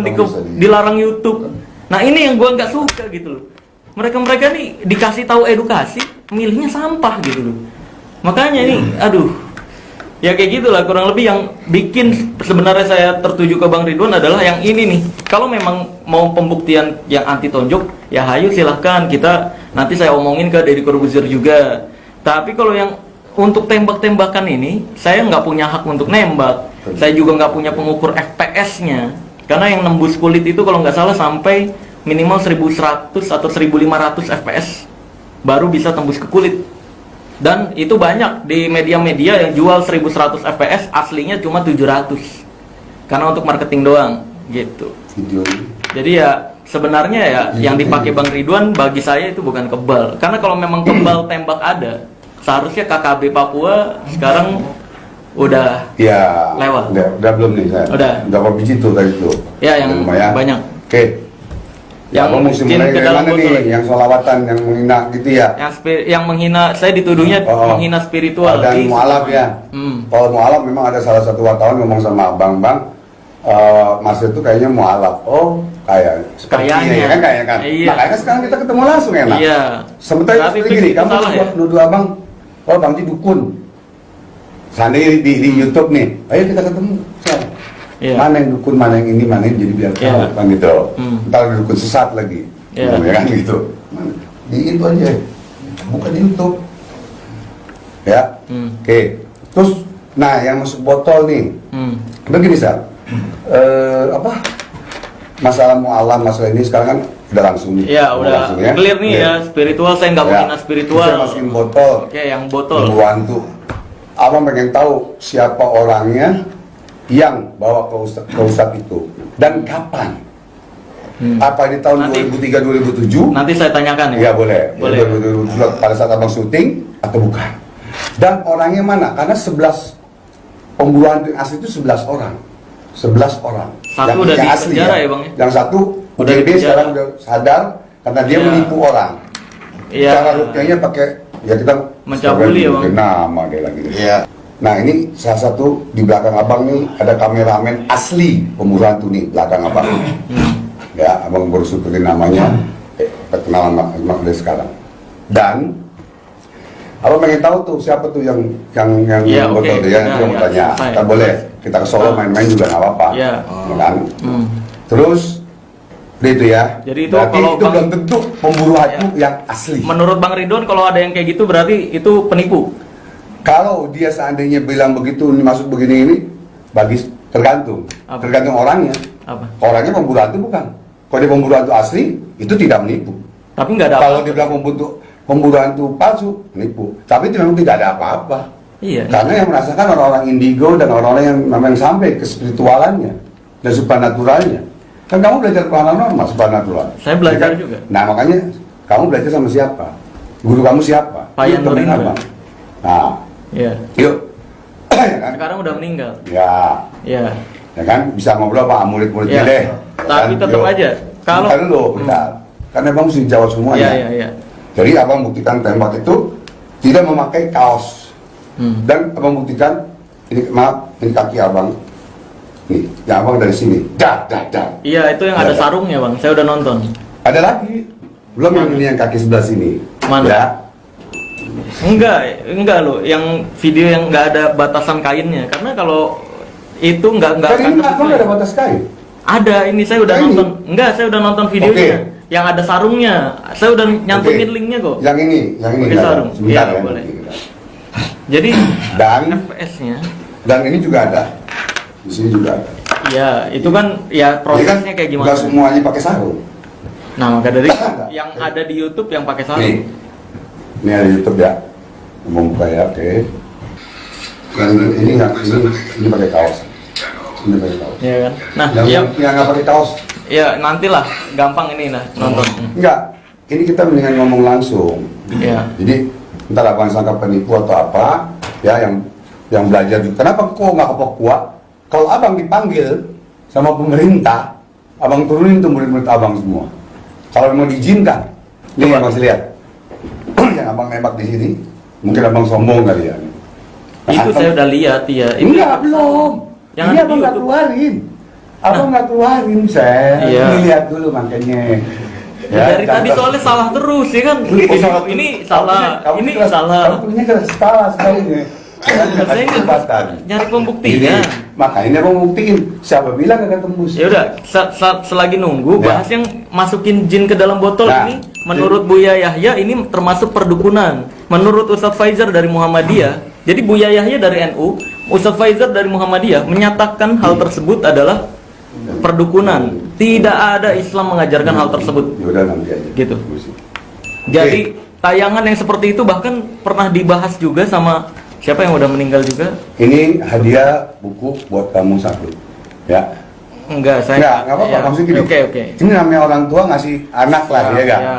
dilarang YouTube. Nah ini yang gua nggak suka gitu loh. Mereka nih dikasih tahu edukasi, milihnya sampah gitu loh. Makanya nih, aduh. Ya kayak gitulah kurang lebih yang bikin sebenarnya saya tertuju ke Bang Ridwan adalah yang ini nih. Kalau memang mau pembuktian yang anti tonjok, ya hayu silahkan kita nanti saya omongin ke Deddy Corbuzier juga. Tapi kalau yang untuk tembak-tembakan ini, saya nggak punya hak untuk nembak. Saya juga nggak punya pengukur FPS-nya. Karena yang nembus kulit itu kalau nggak salah sampai minimal 1100 atau 1500 FPS baru bisa tembus ke kulit. Dan itu banyak di media-media yang jual 1100 FPS, aslinya cuma 700. Karena untuk marketing doang, gitu. Video ini. Jadi ya sebenarnya ya yang dipakai Bang Ridwan bagi saya itu bukan kebal. Karena kalau memang kebal tembak ada, seharusnya KKB Papua sekarang udah Ya. Lewat. Udah belum nih saya. Udah. Berapa biji tuh tadi tuh? Ya, yang Lumayan. banyak. Oke. Yang Abang mesti mungkin mulai ke dari dalam mana botol nih? lagi. Yang solawatan, yang menghina gitu ya? yang menghina, saya dituduhnya Oh. menghina spiritual. Dan Ih, mualaf ya. Kalau mualaf memang ada salah satu wartawan ngomong sama abang, Mas itu kayaknya mualaf. Oh, sepertinya Kayaknya. ya kan kayaknya kan. Iya. Makanya sekarang kita ketemu langsung enak. Iya. Sementara Tapi seperti gini, itu kamu salah coba ya? nuduh abang, oh Bang Ji dukun. Seandainya di YouTube nih, ayo kita ketemu. Iya. Mana yang dukun, mana yang ini, mana yang jadi biar Iya. tahu kan gitu. Hmm. Ntar dukun sesat lagi. Iya. Ya kan gitu. Di itu aja, bukan di YouTube. Ya, oke. Terus, nah yang masuk botol nih, begini Sal, masalah mu'alam, masalah ini sekarang kan udah langsung nih. Iya, udah langsung, ya. clear nih Clear. ya, spiritual saya nggak Ya. menghina spiritual. Saya masukin botol. Oke, yang botol. Hantu. Abang pengen tahu siapa orangnya yang bawa ke Ustadz itu dan kapan? Apa di tahun Nanti. 2003-2007? Nanti saya tanyakan ya. Iya boleh. Boleh. 2007 pada saat abang syuting atau bukan? Dan orangnya mana? Karena 11 pemburu hantu yang asli itu 11 orang. 11 orang. Satu udah di penjara ya, Bang, ya? Yang satu Udah udah di penjara. sekarang udah sadar karena dia Iya. menipu orang. Iya. Cara rukyahnya pakai ya kita Mencabuli ya, Bang. nama dia lagi. Iya. Nah ini salah satu di belakang abang nih ada kameramen asli pemburu hantu nih belakang abang. Ya abang baru sebutin namanya, perkenalan abang dari sekarang. Dan abang pengen tahu tuh siapa tuh yang Iya, botol oke. dia yang Nah, itu mau ya, tanya. selesai. Kita boleh kita ke Solo main-main juga nggak apa-apa. Iya. Ya kan? Terus udah itu ya. Jadi itu berarti kalau itu Bang- belum tentu pemburu hantu yang asli. Menurut Bang Ridwan kalau ada yang kayak gitu berarti itu penipu. Kalau dia seandainya bilang begitu, ini masuk begini ini, bagi tergantung, Apa? tergantung orangnya. Apa? Orangnya pemburu hantu bukan. Kalau dia pemburu hantu asli, itu tidak menipu. Tapi nggak ada Kalau apa-apa. dia bilang pemburu hantu palsu, menipu. Tapi itu memang tidak ada apa-apa. Iya. Karena yang merasakan orang-orang indigo dan orang-orang yang memang sampai ke spiritualannya dan supernatural-nya. Kan kamu belajar paranormal, supernatural. Saya belajar Ya kan? juga. Nah makanya kamu belajar sama siapa? Guru kamu siapa? Pak Yan Lu temen Nurindra. apa? Nah, Iya. yuk. Ya kan? Sekarang udah meninggal. Ya, Iya. ya kan bisa ngobrol sama murid-muridnya Ya. deh. Tapi kan? tetap Yuk. aja, kalau- Bentar dulu, bentar. Karena abang mesti jawab semuanya. Iya, iya, iya. Jadi abang buktikan tembak itu tidak memakai kaos. Dan abang buktikan ini maaf, ini kaki abang. Nih, yang abang dari sini. Dah. Iya, itu yang ada Ya. sarungnya, Bang. Saya udah nonton. Ada lagi. Belum yang ini yang kaki sebelah sini. Mana? Ya. Enggak loh. Yang video yang nggak ada batasan kainnya. Karena kalau itu nggak Kan akan ini abang kesesuaian. ada batas kain. Ada, ini saya udah Nah, ini. nonton. Enggak, saya udah nonton videonya. Oke. Yang ada sarungnya. Saya udah nyantumin Oke. linknya kok. Yang ini Pakai nggak ada. sarung. Sebentar Iya, ya. boleh. Jadi Dan FPS-nya, dan ini juga ada. Di sini juga ada. ya itu kan ya Jadi prosesnya kayak gimana? Nggak semuanya pakai sarung. Nah, maka dari yang ada di YouTube yang pakai sarung. Nih, ini ada YouTube ya. Mau buka ya, oke. Yang ini nggak, ini pakai kaos. Ini pakai kaos. Iya kan? Nah, Yang nggak pakai kaos, ya nantilah gampang ini nah nonton. enggak. Ini kita mendingan ngomong langsung. Iya. Jadi ntar abang sangka penipu atau apa, ya yang belajar juga. Kenapa kok nggak ke Papua? Kalau abang dipanggil sama pemerintah, abang turunin tuh murid-murid abang semua. Kalau memang diizinkan, nih abang masih lihat. Yang abang nembak di sini, mungkin abang sombong kali ya. Itu saya udah lihat ya. Itu Enggak, belum. Yang Ini ada di abang nggak YouTube. keluarin. Abang nggak keluarin, saya. Iya. Ini lihat dulu makanya. Dari tadi contoh. soalnya salah terus ya kan. Oh, salah. Ini salah, Kamu ini keras- salah. Kamu punya keras kepala sekali nih. Saya Kesempatan. nyari pembuktian. Ini, makanya dia mau buktiin. Siapa bilang akan tembus? Ya udah, selagi nunggu Ya. bahas yang masukin jin ke dalam botol Nah, ini menurut Buya Yahya ini termasuk perdukunan. Menurut Ustadz Faizar dari Muhammadiyah, jadi Buya Yahya dari NU, Ustadz Faizar dari Muhammadiyah menyatakan hal tersebut adalah perdukunan. Tidak ada Islam mengajarkan hal tersebut. Ya udah nanti aja. Gitu. Jadi tayangan yang seperti itu bahkan pernah dibahas juga sama siapa yang udah meninggal juga? Ini hadiah buku buat kamu satu. Ya. Enggak, saya Enggak apa-apa. ya. Maksudnya gini. Oke. Ini namanya orang tua ngasih anak lah, ya kan? Ya.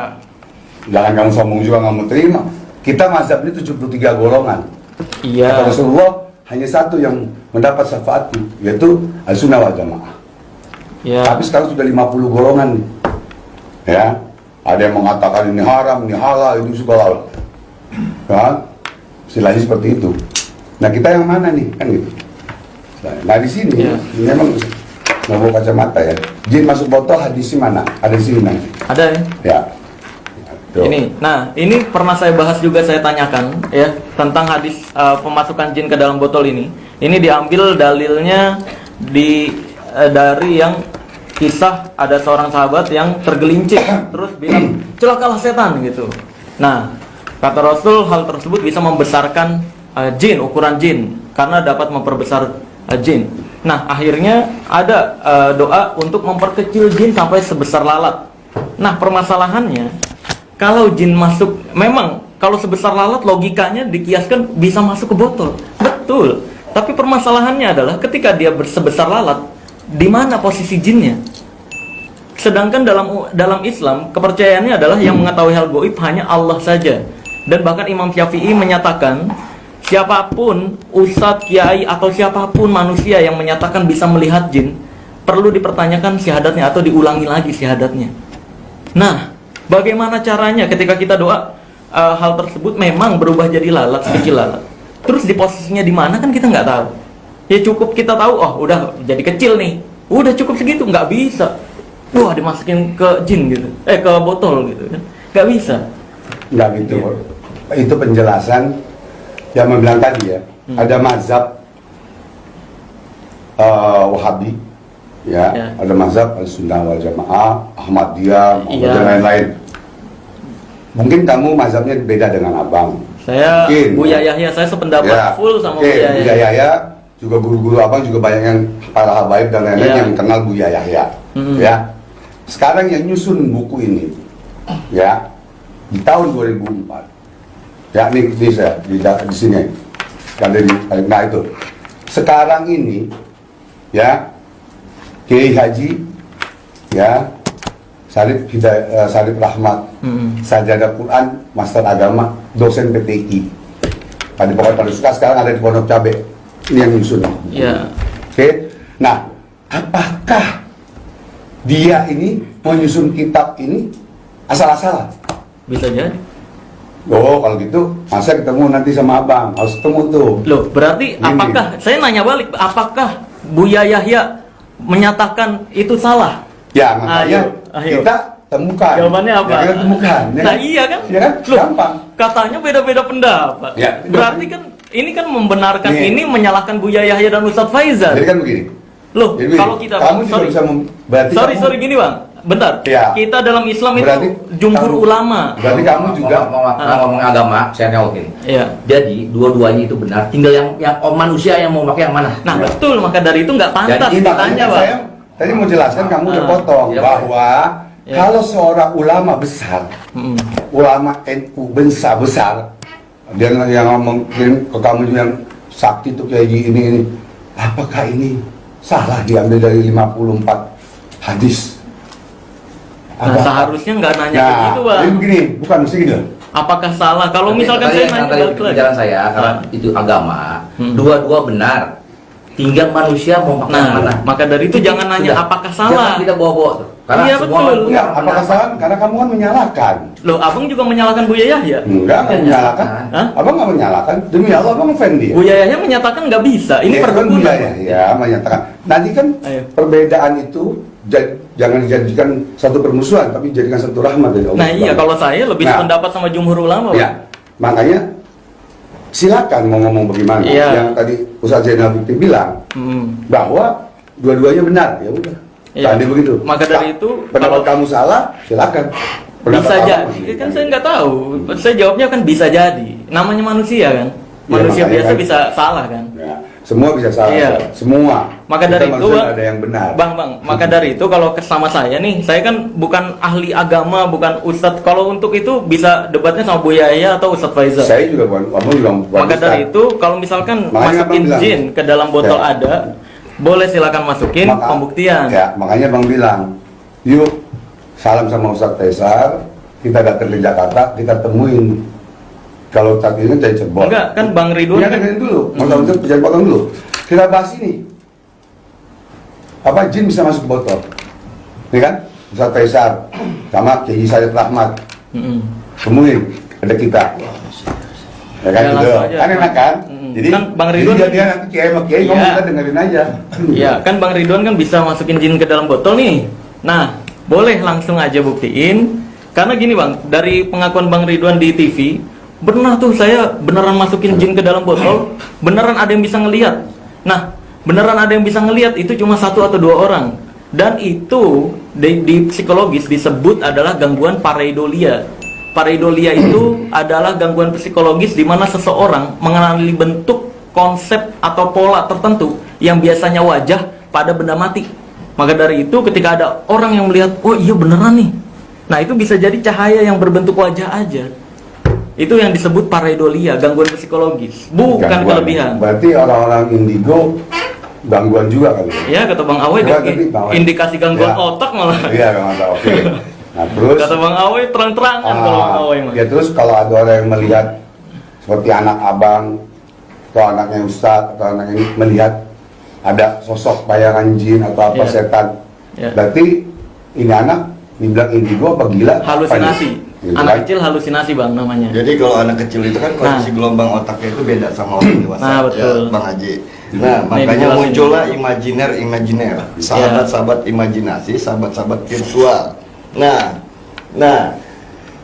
Jangan kamu sombong juga nggak mau terima. Kita mazhab ini 73 golongan. Iya. Kata Rasulullah hanya satu yang mendapat syafaat yaitu Al-Sunnah wal Jamaah. Ya. Tapi sekarang sudah 50 golongan nih. Ya. Ada yang mengatakan ini haram, ini halal, itu segala. Kan? Istilahnya seperti itu. Nah, kita yang mana nih? Kan gitu. Nah, di sini Ya. memang nggak bawa kacamata ya. Jin masuk botol hadisnya mana? Ada di sini nanti. Ada ya? Ya. Tuh. Ini, nah ini pernah saya bahas juga, saya tanyakan ya tentang hadis pemasukan jin ke dalam botol ini. Ini diambil dalilnya dari yang kisah ada seorang sahabat yang tergelincir terus bilang celakalah setan gitu. Nah, kata Rasul hal tersebut bisa membesarkan jin, ukuran jin, karena dapat memperbesar jin. Nah, akhirnya ada doa untuk memperkecil jin sampai sebesar lalat. Nah, permasalahannya kalau jin masuk, memang kalau sebesar lalat logikanya dikiaskan bisa masuk ke botol. Betul. Tapi permasalahannya adalah ketika dia sebesar lalat, di mana posisi jinnya? Sedangkan dalam Islam kepercayaannya adalah yang mengetahui hal gaib hanya Allah saja. Dan bahkan Imam Syafi'i menyatakan siapapun ustadz, kiai atau siapapun manusia yang menyatakan bisa melihat jin perlu dipertanyakan syahadatnya atau diulangi lagi syahadatnya. Nah, bagaimana caranya ketika kita doa hal tersebut memang berubah jadi lalat, sedikit lalat. Terus di posisinya di mana kan kita nggak tahu. Ya cukup kita tahu, oh udah jadi kecil nih, udah cukup segitu, nggak bisa. Wah dimasukin ke jin gitu, ke botol gitu kan, nggak bisa. Nggak gitu. Itu penjelasan yang membilang tadi ya. Ada mazhab Wahabi, ya. Ada mazhab Al-Sunnah wal Jamaah, Ahmadiyah, dan lain-lain. Mungkin kamu mazhabnya beda dengan abang. Saya mungkin, Buya Yahya, saya sependapat full sama Buya Buya Yahya. Juga guru-guru abang juga banyak yang para habaib dan lain-lain yang kenal Buya Yahya. Ya. Sekarang yang nyusun buku ini, ya, di tahun 2004. Ya, ini saya di sini. Nah itu. Sekarang ini, ya, Kiai Haji, ya, Sarif Rahmat, Sajadah Quran, Master Agama, dosen PTI. Pada suka sekarang ada di Pondok Cabe. Ini yang nyusun. Ya. Oke. Nah, apakah dia ini menyusun kitab ini asal-asalan? Bisa jadi. Oh, kalau gitu masa ketemu nanti sama abang, harus ketemu tuh. Loh, berarti Gini. apakah, saya nanya balik, apakah Buya Yahya menyatakan itu salah? Ya, makanya Ayo. kita temukan. Jawabannya apa? Ya, kita temukan. Ya, Nah iya kan? Ya kan? Loh, Gampang. katanya beda-beda pendapat. Ya, Berarti kan ini kan membenarkan Nih. ini menyalahkan Buya Yahya dan Ustadz Faizal. Jadi kan begini. Loh, Jadi, kalau kita kamu juga bisa berarti sorry gini bang, bentar. Ya. Kita dalam Islam Berarti itu jumhur kamu- ulama. Berarti kamu juga mau ngomong agama, saya nyawakin. Iya. Jadi dua-duanya itu benar. Tinggal yang manusia yang mau pakai yang mana. Nah betul, maka dari itu nggak pantas Jadi, ditanya makanya bang. saya tadi mau jelaskan, kamu udah potong Iya, bahwa Ya. kalau seorang ulama besar, Mm-mm. ulama NU besar, dia yang ngomong ke kamu yang sakti tuh kayak ini, apakah ini salah diambil dari 54 hadis? Nah, seharusnya nggak nanya begitu bang. Jadi begini, bukan mesti gini. Apakah salah? Kalau Tapi misalkan tadi saya yang nanya tadi balik lagi. pembicaraan saya, karena itu agama, dua-dua benar. Tinggal manusia mau pakai yang mana. Nah, maka dari itu jangan nanya Sudah. apakah salah. Jangan kita bawa-bawa tuh. Karena Iya, semua betul. Enggak, apakah salah? Karena kamu kan menyalahkan. Loh, abang juga menyalahkan Buya Yahya. Enggak, kamu menyalahkan. Hah? Abang nggak menyalahkan. Demi Allah, abang ngefan dia. Buya Yahya menyatakan nggak bisa. Ini Ya, kan perkebunan. Buya ya menyatakan. Nanti kan Ayo. perbedaan itu jangan dijadikan satu permusuhan, tapi jadikan satu rahmat dari Allah. Nah iya, kalau saya lebih Nah. sependapat sama jumhur ulama. Bang. Ya, makanya silakan mau ngomong bagaimana. Iya. Yang tadi Ustaz Zainal Fikri bilang bahwa dua-duanya benar, ya udah. Iya. Tadi begitu. Maka dari itu, pendapat kalau- kamu salah, silakan. Pendapat Bisa abang jadi. masih- Kan saya nggak tahu. Saya jawabnya kan bisa jadi. Namanya manusia kan. Ya, Manusia makanya biasa kan. bisa salah kan. Ya, semua bisa salah. Iya. Semua. Maka Kita dari itu, manusia Bang, ada yang benar. Bang, maka dari itu kalau sama saya nih, saya kan bukan ahli agama, bukan ustadz. Kalau untuk itu bisa debatnya sama Buya Yahya atau Ustadz Faizal. Saya juga bukan, abang juga bukan Maka ustaz. dari itu, kalau misalkan Makanya masukin Abang bilang. jin ke dalam botol Ya. ada, boleh silakan masukin pembuktian. Ya, makanya Bang bilang, yuk salam sama Ustadz Faisal, kita datang ke Jakarta, kita temuin. Kalau saat ini kan dari Cirebon. Enggak, kan Bang Ridwan Ya, kan- dengerin dulu, mau jangan potong dulu. Kita bahas ini. Apa jin bisa masuk ke botol? Ini kan, Ustadz Faisal sama Kiai Sarif Rahmat. Temuin, ada kita. Ya kan, Ya, gitu. langsung aja. Kan enak kan? Jadi, Kan Bang Ridwan- jadi dia nanti Kiai sama Kiai ngomong, Iya. kita dengerin aja. Iya, kan Bang Ridwan kan bisa masukin jin ke dalam botol nih. Nah, boleh langsung aja buktiin. Karena gini Bang, dari pengakuan Bang Ridwan di TV, benar tuh saya beneran masukin jin ke dalam botol, beneran ada yang bisa ngelihat. Nah, beneran ada yang bisa ngelihat itu cuma 1 atau 2 orang. Dan itu di psikologis disebut adalah gangguan pareidolia. Pareidolia itu adalah gangguan psikologis di mana seseorang mengenali bentuk, konsep atau pola tertentu yang biasanya wajah pada benda mati. Maka dari itu ketika ada orang yang melihat, oh iya beneran nih, nah itu bisa jadi cahaya yang berbentuk wajah aja. Itu yang disebut pareidolia, gangguan psikologis, bukan Gangguan. kelebihan. Berarti orang-orang indigo gangguan juga kali. Ya kata Bang Awe, Enggak, tapi Bang Awe. indikasi gangguan Ya. otak malah. Iya, nggak tahu. Oke. Nah, terus Kata Bang Awe terang-terangan kalau Bang Awe mah. ya terus kalau ada orang yang melihat seperti anak abang atau anaknya Ustadz atau anak ini melihat ada sosok bayangan jin atau apa Ya. setan, Ya. berarti ini anak dibilang indigo apa gila? Halusinasi. Gitu Anak kan? kecil halusinasi Bang namanya. Jadi kalau anak kecil itu kan kondisi gelombang otaknya itu beda sama orang dewasa. Nah, betul. Ya, Bang Haji. Nah, Ini makanya dijelasin. muncullah imajiner, sahabat-sahabat imajinasi, sahabat-sahabat virtual. Nah,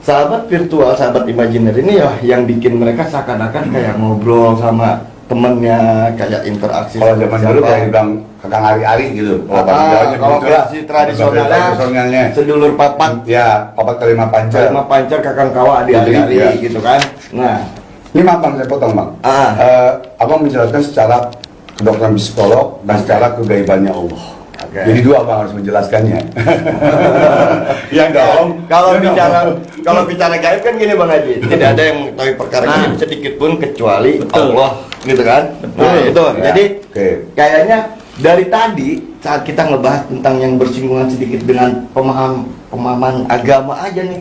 sahabat virtual, sahabat imajiner ini ya yang bikin mereka seakan-akan kayak ngobrol sama temennya, kayak interaksi. Kalau sama zaman dulu siapa. kayak bilang kakang ari-ari gitu. Kalau versi tradisionalnya, tradisionalnya, sedulur papat, ya papat kelima panca. sama pancar kakang kawa adik-adik Iya. gitu kan. Nah, Ini maaf bang, saya potong bang. Abang menjelaskan secara kedokteran psikolog dan secara kegaibannya Allah. Oke. Jadi dua abang harus menjelaskannya. Ya dong. Kalau Ya bicara dong. kalau bicara gaib kan gini Bang Haji, tidak ada yang mengetahui perkara Nah. gaib sedikit pun kecuali Betul. Allah, gitu kan? Nah, itu. Ya, Jadi oke. kayaknya dari tadi saat kita ngebahas tentang yang bersinggungan sedikit dengan pemahaman agama aja nih,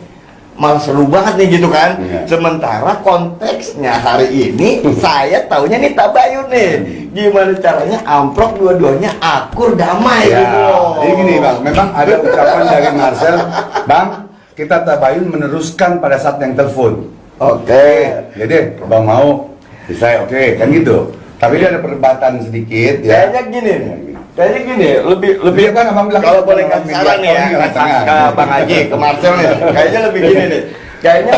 malah seru banget nih gitu kan. Iya. Sementara konteksnya hari ini saya taunya nih tabayun nih. Gimana caranya amplop dua-duanya akur damai Ya, gitu loh. jadi gini bang, memang ada ucapan dari Marcel, bang, kita tabayun meneruskan pada saat yang telepon. Oke. Jadi bang mau, saya oke, kan gitu. Tapi dia ada perdebatan sedikit ya. Kayaknya gini nih. Kayaknya gini, lebih Dia kan abang bilang kalau gitu, boleh abang kasih saran nih ya, mediator nih, tengah. ke Bang Haji, ke Marcel nih. Kayaknya lebih gini nih. Kayaknya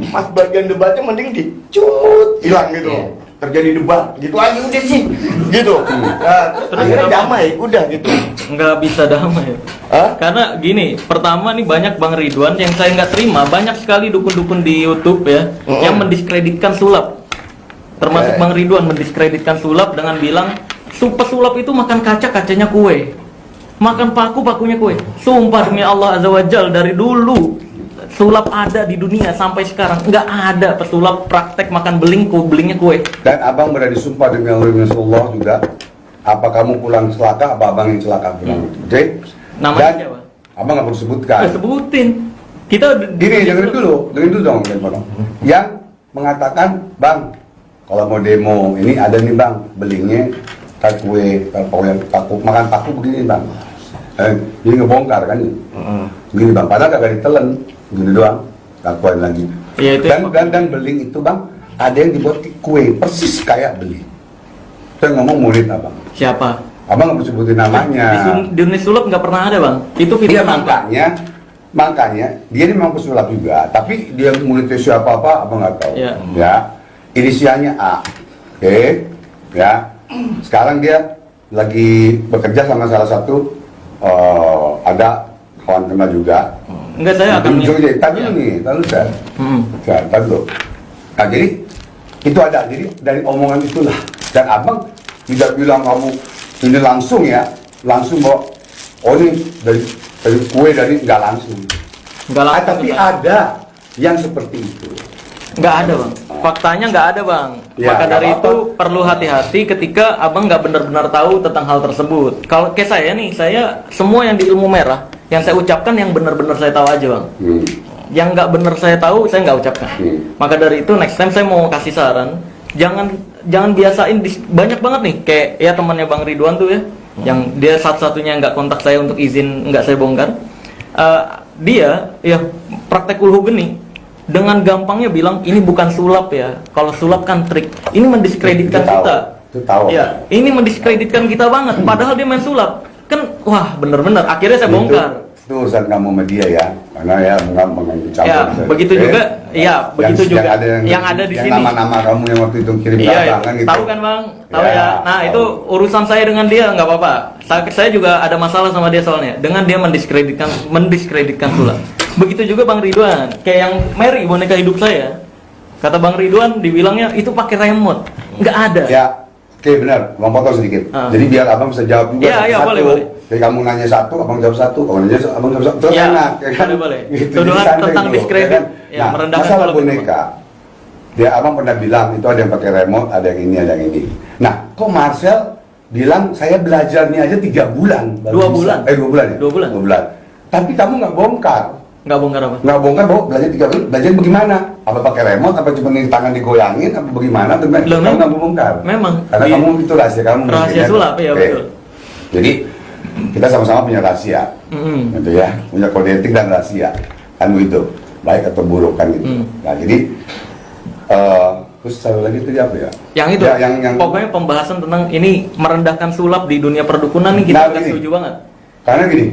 pas bagian debatnya mending dicut hilang gitu. Iya. Terjadi debat, gitu aja udah sih. Gitu. Nah, terus akhirnya kenapa? damai, udah gitu. Nggak bisa damai. Hah? Karena gini, pertama nih banyak Bang Ridwan yang saya nggak terima, banyak sekali dukun-dukun di YouTube ya yang mendiskreditkan sulap. Termasuk Oke. Bang Ridwan mendiskreditkan sulap dengan bilang pesulap itu makan kaca, kacanya kue, makan paku, pakunya kue. Sumpah demi Allah Azza wa Jal, dari dulu sulap ada di dunia sampai sekarang nggak ada pesulap praktek makan beling, belingnya kue. Dan abang berani sumpah demi Allah juga, apa kamu pulang celaka, apa abang yang celaka pulang. Oke? Namanya Dan siapa? abang nggak perlu sebutkan. Sebutin. Kita Gini, dengerin dulu dong, Bang Potong. Yang mengatakan, bang, kalau mau demo ini ada nih bang, belingnya kayak kue, paku, makan paku begini bang. Ini ngebongkar kan? Gini bang, padahal kagak ditelen, gini doang, lakuin lagi. Iya, itu Dan beling itu bang, ada yang dibuat kue, persis kayak beling. Saya ngomong murid abang. siapa? Abang nggak perlu sebutin namanya. Di dunia sulap nggak pernah ada Bang. Itu Iya fitnah. makanya dia ini memang pesulap juga, tapi dia muridnya siapa apa abang nggak tahu. Iya. Ya, inisialnya A. Oke, ya. Sekarang dia lagi bekerja sama salah satu ada kawan teman juga. Enggak, saya akan Tadi dulu nih, tadi saya. Hmm. Tadi dulu. Nah jadi itu ada, jadi dari omongan itulah. Dan abang tidak bilang kamu ini langsung ya, langsung bawa. Oh ini dari kue dari nggak langsung. Nggak langsung, Tapi Bang. ada yang seperti itu. Nggak ada Bang. Faktanya nggak ada Bang. Ya, Maka nggak dari apa-apa. itu perlu hati-hati ketika abang nggak benar-benar tahu tentang hal tersebut. Kalau kayak saya nih, saya semua yang di ilmu merah yang saya ucapkan yang benar-benar saya tahu aja Bang. Yang nggak benar saya tahu saya nggak ucapkan. Maka dari itu next time saya mau kasih saran, jangan biasain banyak banget nih kayak ya temannya Bang Ridwan tuh ya, yang dia satu-satunya nggak kontak saya untuk izin nggak saya bongkar. Dia ya praktek ulhu geni dengan gampangnya bilang ini bukan sulap ya. Kalau sulap kan trik. Ini mendiskreditkan Itu tahu. kita. Itu tahu. Ya, ini mendiskreditkan kita banget. Padahal dia main sulap. Kan wah bener-bener. Akhirnya saya bongkar. Itu urusan kamu sama dia ya. karena ya mengambil campur. Ya, begitu juga, ya, begitu juga. Yang ada di sini. Nama-nama kamu yang waktu itu kirim Iya, belakangan gitu. tahu kan bang, tahu Ya, ya. Nah tahu. itu urusan saya dengan dia nggak apa-apa. Saya juga ada masalah sama dia soalnya. Dengan dia mendiskreditkan Sulap. Begitu juga Bang Ridwan, kayak yang Mary boneka hidup saya. Kata Bang Ridwan, dibilangnya itu pakai remote, nggak ada. Ya, oke benar. Bang potong sedikit. Jadi biar abang bisa jawab juga Iya, satu. boleh. Jadi kamu nanya satu, abang jawab satu. Kamu nanya satu, abang jawab satu. Terus Iya, enak, ya kan? boleh. Gitu. Tuduhan Jadi santai tentang dulu, diskredit, ya kan? ya, Nah, merendahkan masalah kalau begitu, boneka. Dia abang pernah bilang itu ada yang pakai remote, ada yang ini, ada yang ini. Nah, kok Marcel bilang saya belajarnya aja 3 bulan. baru 2 bisa. bulan. 2 bulan ya? 2 bulan. 2 bulan. Tapi kamu nggak bongkar. Nggak bongkar apa? Nggak bongkar bahwa belajar 3 bulan, belajar bagaimana? Apa pakai remote, apa cuma ini tangan digoyangin, apa bagaimana? Loh, Kamu memang. nggak bongkar. Memang. Karena Di- kamu itu rahasia kamu. Rahasia mungkin, ya. sulap, ya, Oke. betul. Jadi kita sama-sama punya rahasia, gitu ya, punya kode etik dan rahasia, kan begitu, baik atau buruk kan gitu. Nah jadi terus satu lagi itu apa ya? Yang itu, Ya, yang pokoknya pembahasan tentang ini merendahkan sulap di dunia perdukunan nih kita Nah, nggak gini. setuju banget. Karena gini,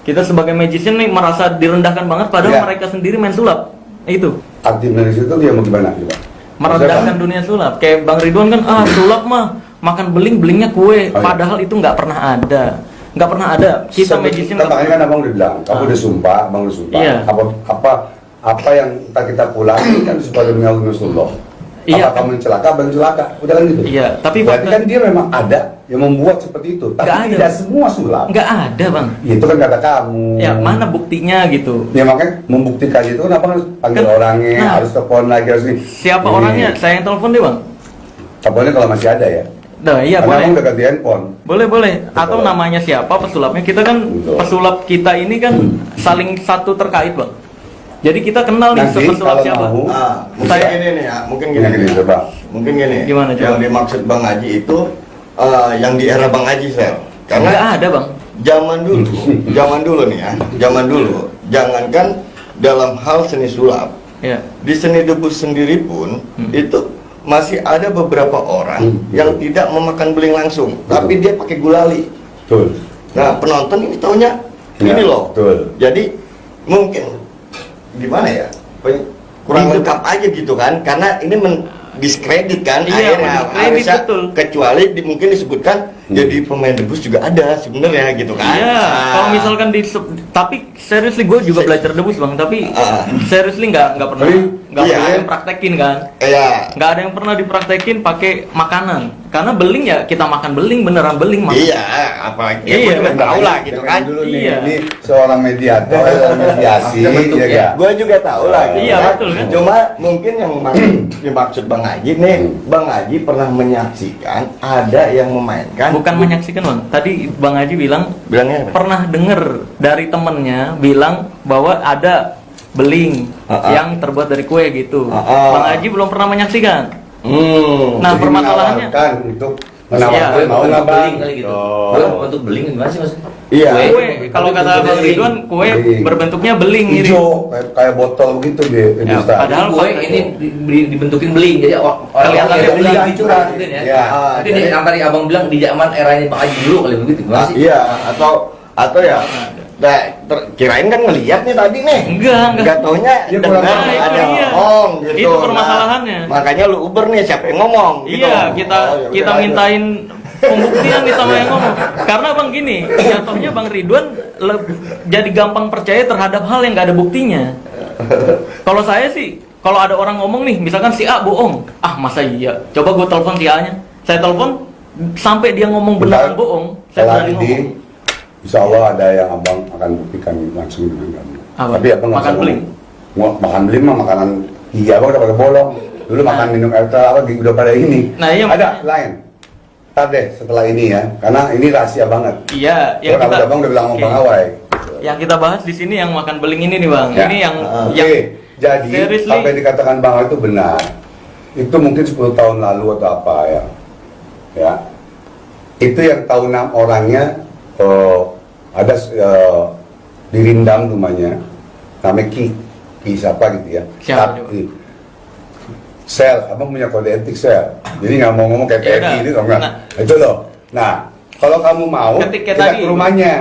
Kita sebagai magician nih merasa direndahkan banget, padahal Ya. mereka sendiri main sulap. Itu arti Indonesia itu dia mau gimana coba? merendahkan dunia sulap. Kayak Bang Ridwan kan, sulap mah makan beling, belingnya kue. Oh, iya. Padahal itu nggak pernah ada, nggak pernah ada. Kita magician nggak makanya kan abang udah bilang, kamu udah sumpah, abang udah sumpah. Iya. Apa yang kita pulang kan supaya demi Allah Rasulullah. Iya. Apa kamu yang celaka, abang yang celaka, udah kan gitu. Iya, tapi berarti fakta- kan dia memang ada yang membuat seperti itu, tapi Nggak ada. tidak semua sulap. nggak ada, Bang. Itu kan kata kamu. Ya mana buktinya gitu? Ya makanya membuktikan itu kan abang harus panggil Kan- orangnya, nah. harus telepon lagi, harus ini. Siapa Ini. orangnya? Saya yang telepon deh, Bang. Teleponnya kalau masih ada ya. Nah, iya Karena boleh. abang udah ganti handphone. Boleh. Atau Betul. namanya siapa pesulapnya? Kita kan Betul. pesulap kita ini kan saling satu terkait, Bang. Jadi kita kenal nih Nanti pesulap kalau siapa. mau, Mungkin Saya- gini nih ya, mungkin Gini, gini. coba. Mungkin gini. Gimana, coba? Yang dimaksud Bang Haji itu yang di era Bang Haji, Sel. Nggak Karena ada, Bang. zaman dulu nih ya, zaman dulu, jangankan dalam hal seni sulap, Ya. di seni debus sendiri pun itu masih ada beberapa orang yang tidak memakan beling langsung, tapi dia pakai gulali. Betul. Nah, penonton ini taunya Ya, ini loh. betul. Jadi mungkin gimana ya? Kurang lengkap aja gitu kan? Karena ini mendiskreditkan Iya, akhirnya mendiskredit, harusnya, betul. kecuali mungkin disebutkan jadi pemain debus juga ada sebenarnya gitu kan? Iya, kalau misalkan tapi seriously gue juga belajar debus, Bang, tapi seriously nggak pernah Iya. pernah yang praktekin kan. ya Nggak ada yang pernah dipraktekin pakai makanan. Karena beling ya kita makan beling, beneran beling makan. iya, apalagi Iya, gue juga tahu lah gitu kan? Dulu nih, Iya. ini seorang mediator, mediasi, ya kan? Gue juga tahu lah. gitu Iya, kan? betul kan? Cuma mungkin yang dimaksud Bang Haji nih, Bang Haji pernah menyaksikan ada yang memainkan. Bukan menyaksikan, Bang. Tadi Bang Haji bilang Bilangnya apa? pernah denger dari temennya bilang bahwa ada beling yang terbuat dari kue gitu. Bang Haji belum pernah menyaksikan. Nah, Jadi permasalahannya menawarkan untuk Iya, menawarkan mau nggak untuk bang? beling kali gitu. Oh. Belum untuk beling gimana sih, Mas? Iya. kue, kalau kata Bang Ridwan, kue Beling. berbentuknya beling mirip. Hijau, kayak botol begitu dia. Ya, Ustaz. padahal Gue fakta- ini dibentukin beling, jadi orang Kelihatannya yang beling. beling curang gitu ya. Iya. Jadi yang tadi abang bilang di zaman eranya Pak Haji dulu kali begitu, gimana sih? Iya, atau ya. Nah, kirain kan ngelihat nih tadi nih. Enggak. Taunya Ya, dengar kurang- Nah, itu ada dia. ngomong gitu. Itu permasalahannya. Nah, makanya lu Uber nih siapa yang ngomong gitu. Iya, kita Oh, ya kita udah, mintain pembuktian nih sama yang ngomong. Karena Bang gini, jatuhnya Bang Ridwan jadi gampang percaya terhadap hal yang nggak ada buktinya. Kalau saya sih, kalau ada orang ngomong nih, misalkan si A bohong, masa iya? Coba gue telepon si A-nya, saya telepon sampai dia ngomong beneran Bentar. bohong, saya Setelah berani ini, ngomong. insya Allah ada yang abang akan buktikan langsung dengan kamu. Apa? Tapi abang nggak Makan usah beling? ngomong. Makan beling mah makanan iya, abang udah pada bolong. Dulu makan minum air apa udah pada ini. Nah, iya, ada makanya. lain. Ntar deh setelah ini ya, karena ini rahasia banget. Iya, Yang abang udah bilang sama Oke. Bang Awai. Yang kita bahas di sini yang makan beling ini nih Bang. Ya. Ini yang Oke, jadi seriously- apa yang dikatakan Bang Awai itu benar. Itu mungkin 10 tahun lalu atau apa ya. Ya. Itu yang tahu 6 orangnya ada di Rindam rumahnya. Namanya Ki siapa gitu ya. Siapa Tapi, Sel, abang punya kode etik Sel. Jadi nggak mau ngomong kayak Ya Peggy udah. gitu, enggak. Nah. Itu loh. Nah, kalau kamu mau, Ketik kayak kita tadi. ke rumahnya.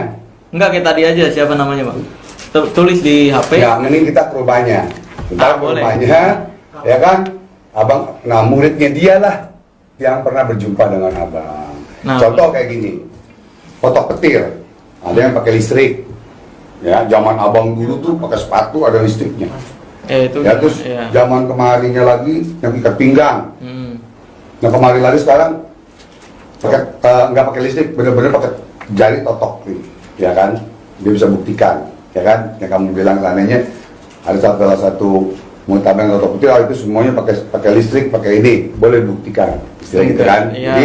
enggak kayak tadi aja, siapa namanya Bang? tulis di HP. Ya, ini kita ke rumahnya. Kita ke boleh. rumahnya, ya kan? Abang, nah muridnya dia lah yang pernah berjumpa dengan abang. Nah, Contoh kayak gini, foto petir, ada yang pakai listrik. Ya, zaman abang dulu tuh pakai sepatu ada listriknya. Itu Ya terus ya. zaman kemarinnya lagi yang ikat pinggang. Nah kemarin lagi sekarang pakai nggak pakai listrik, bener-bener pakai jari totok, nih, ya kan? Dia bisa buktikan, ya kan? Yang kamu bilang seandainya ada salah satu mutabeng totok putih, itu semuanya pakai listrik, pakai ini, boleh buktikan, istilah gitu kan? Iya. Jadi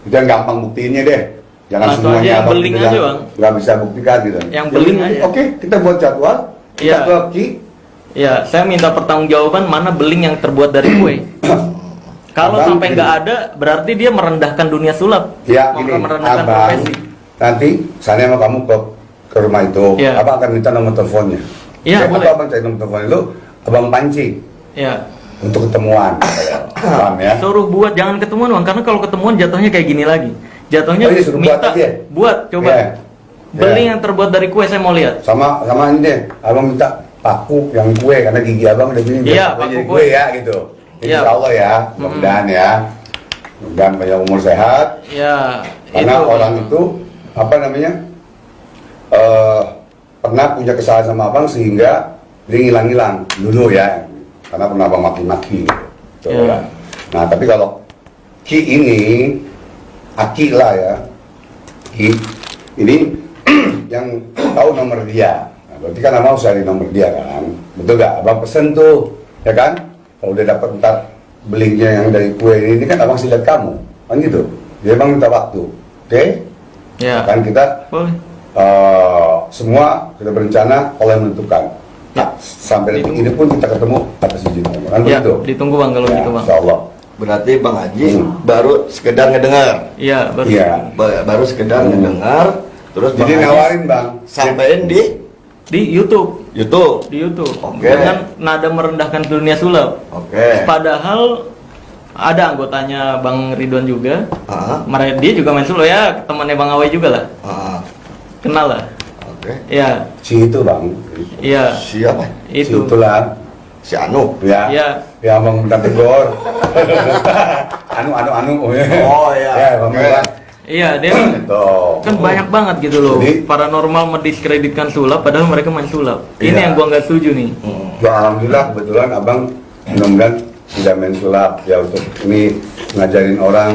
itu yang gampang buktiinnya deh. Jangan Langsung semuanya aja yang abang beling bilang aja, Bang. nggak bisa buktikan gitu. Yang Jadi, beling aja. Oke, kita buat jadwal, kita Iya. ke Ki. Ya, saya minta pertanggungjawaban mana beling yang terbuat dari kue. Kalau Abang, sampai nggak ada, berarti dia merendahkan dunia sulap. Ya Mau gini, merendahkan abang profesi. nanti saya sama kamu ke rumah itu, Ya. abang akan minta nomor teleponnya. Ya, Siapa boleh. tahu abang cari nomor teleponnya lu, abang pancing Ya, untuk ketemuan, paham ya? suruh buat, jangan ketemuan Bang, karena kalau ketemuan jatuhnya kayak gini lagi. Jatuhnya Oh iya, suruh buat minta aja. buat coba. Ya. Beling Ya. yang terbuat dari kue saya mau lihat. Sama ini deh, abang minta paku yang kue karena gigi abang udah gini Iya, biar paku jadi kue. kue ya gitu. Iya. Insya Allah ya, mudah-mudahan ya, mudah-mudahan banyak umur sehat. Ya, Karena orang itu apa namanya pernah punya kesalahan sama abang sehingga dia ngilang-ngilang dulu ya, karena pernah abang maki-maki gitu. Ya. Nah tapi kalau Ki ini Aki lah ya, Ki ini yang tahu nomor dia. Nah, berarti kan abang harus cari nomor dia kan, betul gak? Abang pesen tuh, ya kan? Kalau udah dapat ntar belingnya yang dari kue ini kan abang lihat kamu, kan gitu. Dia abang minta waktu, oke? Ya. Kan kita Boleh. semua sudah berencana oleh menentukan. Ya. Sampai detik ini pun kita ketemu atas izin Allah. Kan Ya, begitu? ditunggu Bang kalau Ya, gitu Bang. Insya Allah. Berarti Bang Haji Hmm. baru sekedar ngedengar. Iya, baru. Iya. Baru sekedar ngedengar, terus Bang Jadi Haji nawarin bang. sampein di Di YouTube. YouTube. Di YouTube. Oke. Dengan nada merendahkan dunia sulap. Oke. Padahal ada anggotanya Bang Ridwan juga. Ah, Dia juga main sulap ya, temannya Bang Awai juga lah. ah, Kenal lah. oke. Ya, Si itu bang. iya. Siapa? Si Itu. itulah. Si Anu. Ya. Iya. Ya bang minta tegur. anu. Oh, iya. Ya bang. Oke. Bang. Iya, dia Tuh. kan banyak banget gitu loh. Jadi- Paranormal mendiskreditkan sulap padahal mereka main sulap. Ini Iya. yang gua nggak setuju nih. Ya alhamdulillah kebetulan abang mudah-mudahan tidak main sulap ya, untuk ini ngajarin orang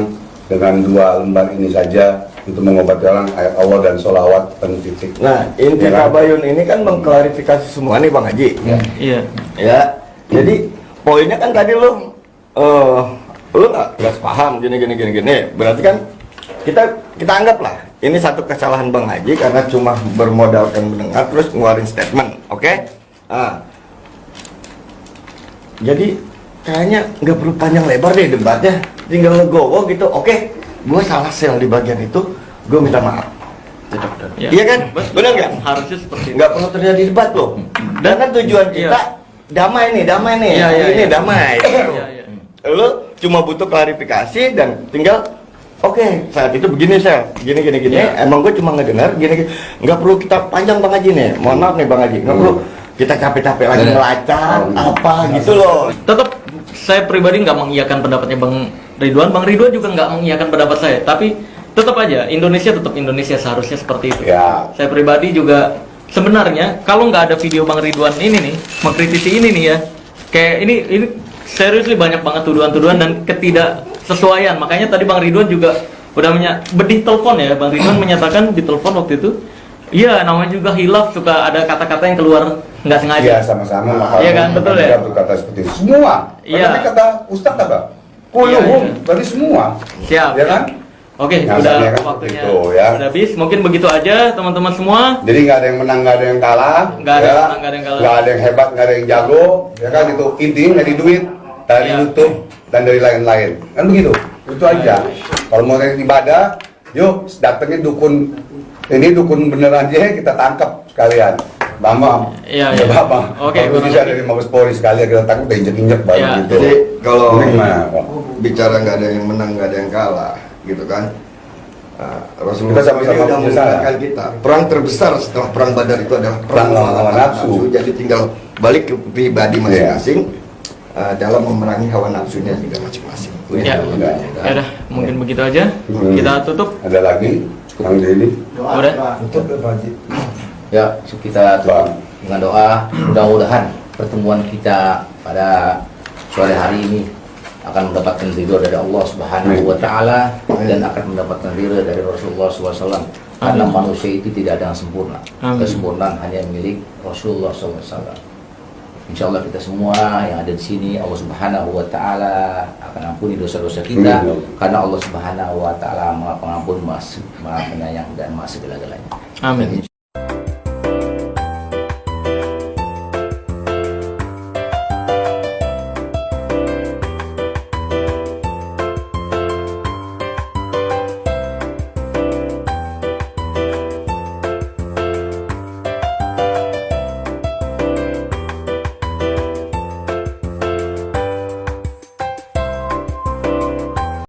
dengan 2 lembar ini saja untuk mengobati orang, ayat Allah dan sholawat penuh titik. Nah, inti Ya kan? tabayun ini kan mengklarifikasi semua nih Bang Haji. Iya. Ya. Jadi poinnya kan tadi lu nggak paham gini. Berarti kan kita anggaplah ini satu kesalahan Bang Haji karena cuma bermodalkan mendengar terus ngeluarin statement, oke? Nah, jadi kayaknya nggak perlu panjang lebar deh debatnya, tinggal ngegowo gitu. Oke, gue salah sel di bagian itu, gue minta maaf. Ya. Iya kan? Betul. Benar nggak? Harusnya seperti itu. Nggak perlu terjadi debat loh. Dan kan tujuan kita damai nih. Iya, iya, Ini iya. damai. Iya, iya. Lo cuma butuh klarifikasi dan tinggal oke, saat itu begini sel, gini. Iya. Emang gue cuma ngedengar gini. Nggak perlu kita panjang Bang Haji nih. Mohon maaf nih Bang Haji. Nggak perlu kita capek-capek lagi ngelacak apa gitu loh. Tetap saya pribadi nggak mengiyakan pendapatnya Bang Ridwan. Bang Ridwan juga nggak mengiyakan pendapat saya. Tapi tetap aja Indonesia tetap Indonesia, seharusnya seperti itu. Ya. Saya pribadi juga sebenarnya kalau nggak ada video Bang Ridwan ini nih mengkritisi ini nih ya, kayak ini seriously banyak banget tuduhan-tuduhan dan ketidaksesuaian. Makanya tadi Bang Ridwan juga udah bedih telepon ya. Bang Ridwan menyatakan di telepon waktu itu, iya namanya juga hilaf, suka ada kata-kata yang keluar nggak sengaja. Iya sama-sama. Iya kan, betul ya? Berkata seperti itu. Semua. Iya. Tapi kata Ustadz apa? Kuluhum. Iya, iya. Berarti semua. Siap. Ya kan? Oke, Nah, udah saya kan waktunya begitu, ya. udah habis. Mungkin begitu aja teman-teman semua. Jadi nggak ada yang menang, nggak ada yang kalah. Nggak ada yang menang, nggak ada yang kalah. Nggak ada yang hebat, nggak ada yang jago. Ya kan itu intinya dari duit, dari Iya. YouTube dan dari lain-lain. Kan begitu. Itu aja. Kalau mau dari ibadah, yuk datengin dukun. Ini dukun beneran aja kita tangkap sekalian. Bambang. Iya, Ya, iya. Bambang. Oke, Kalau kurang bisa lebih. dari Mabes Polri sekalian kita tangkap, udah injek-injek baru Iya. gitu. Jadi kalau Ini gimana, Pak? bicara nggak ada yang menang, nggak ada yang kalah, gitu kan? Rasulullah Kita sama-sama ini sudah penyesalan. mengingatkan kita. Perang terbesar setelah perang Badar itu adalah Perang lawan hawa nafsu. Jadi tinggal balik ke pribadi masing-masing dalam memerangi hawa nafsunya juga masing-masing. Ya. Udah. Ya udah, mungkin begitu aja. Kita tutup. Ada lagi? Kang Denny? Udah. Ya, kita tutup dengan doa. Mudah-mudahan pertemuan kita pada sore hari ini akan mendapatkan ridho dari Allah Subhanahu wa taala dan akan mendapatkan ridho dari Rasulullah SAW. Karena manusia itu tidak ada yang sempurna. Amin. Kesempurnaan hanya milik Rasulullah SAW. Insya Allah kita semua yang ada di sini Allah Subhanahu wa taala akan ampuni dosa-dosa kita karena Allah Subhanahu wa taala Maha Pengampun, Maha Penyayang dan Maha segala-galanya. Amin. Dan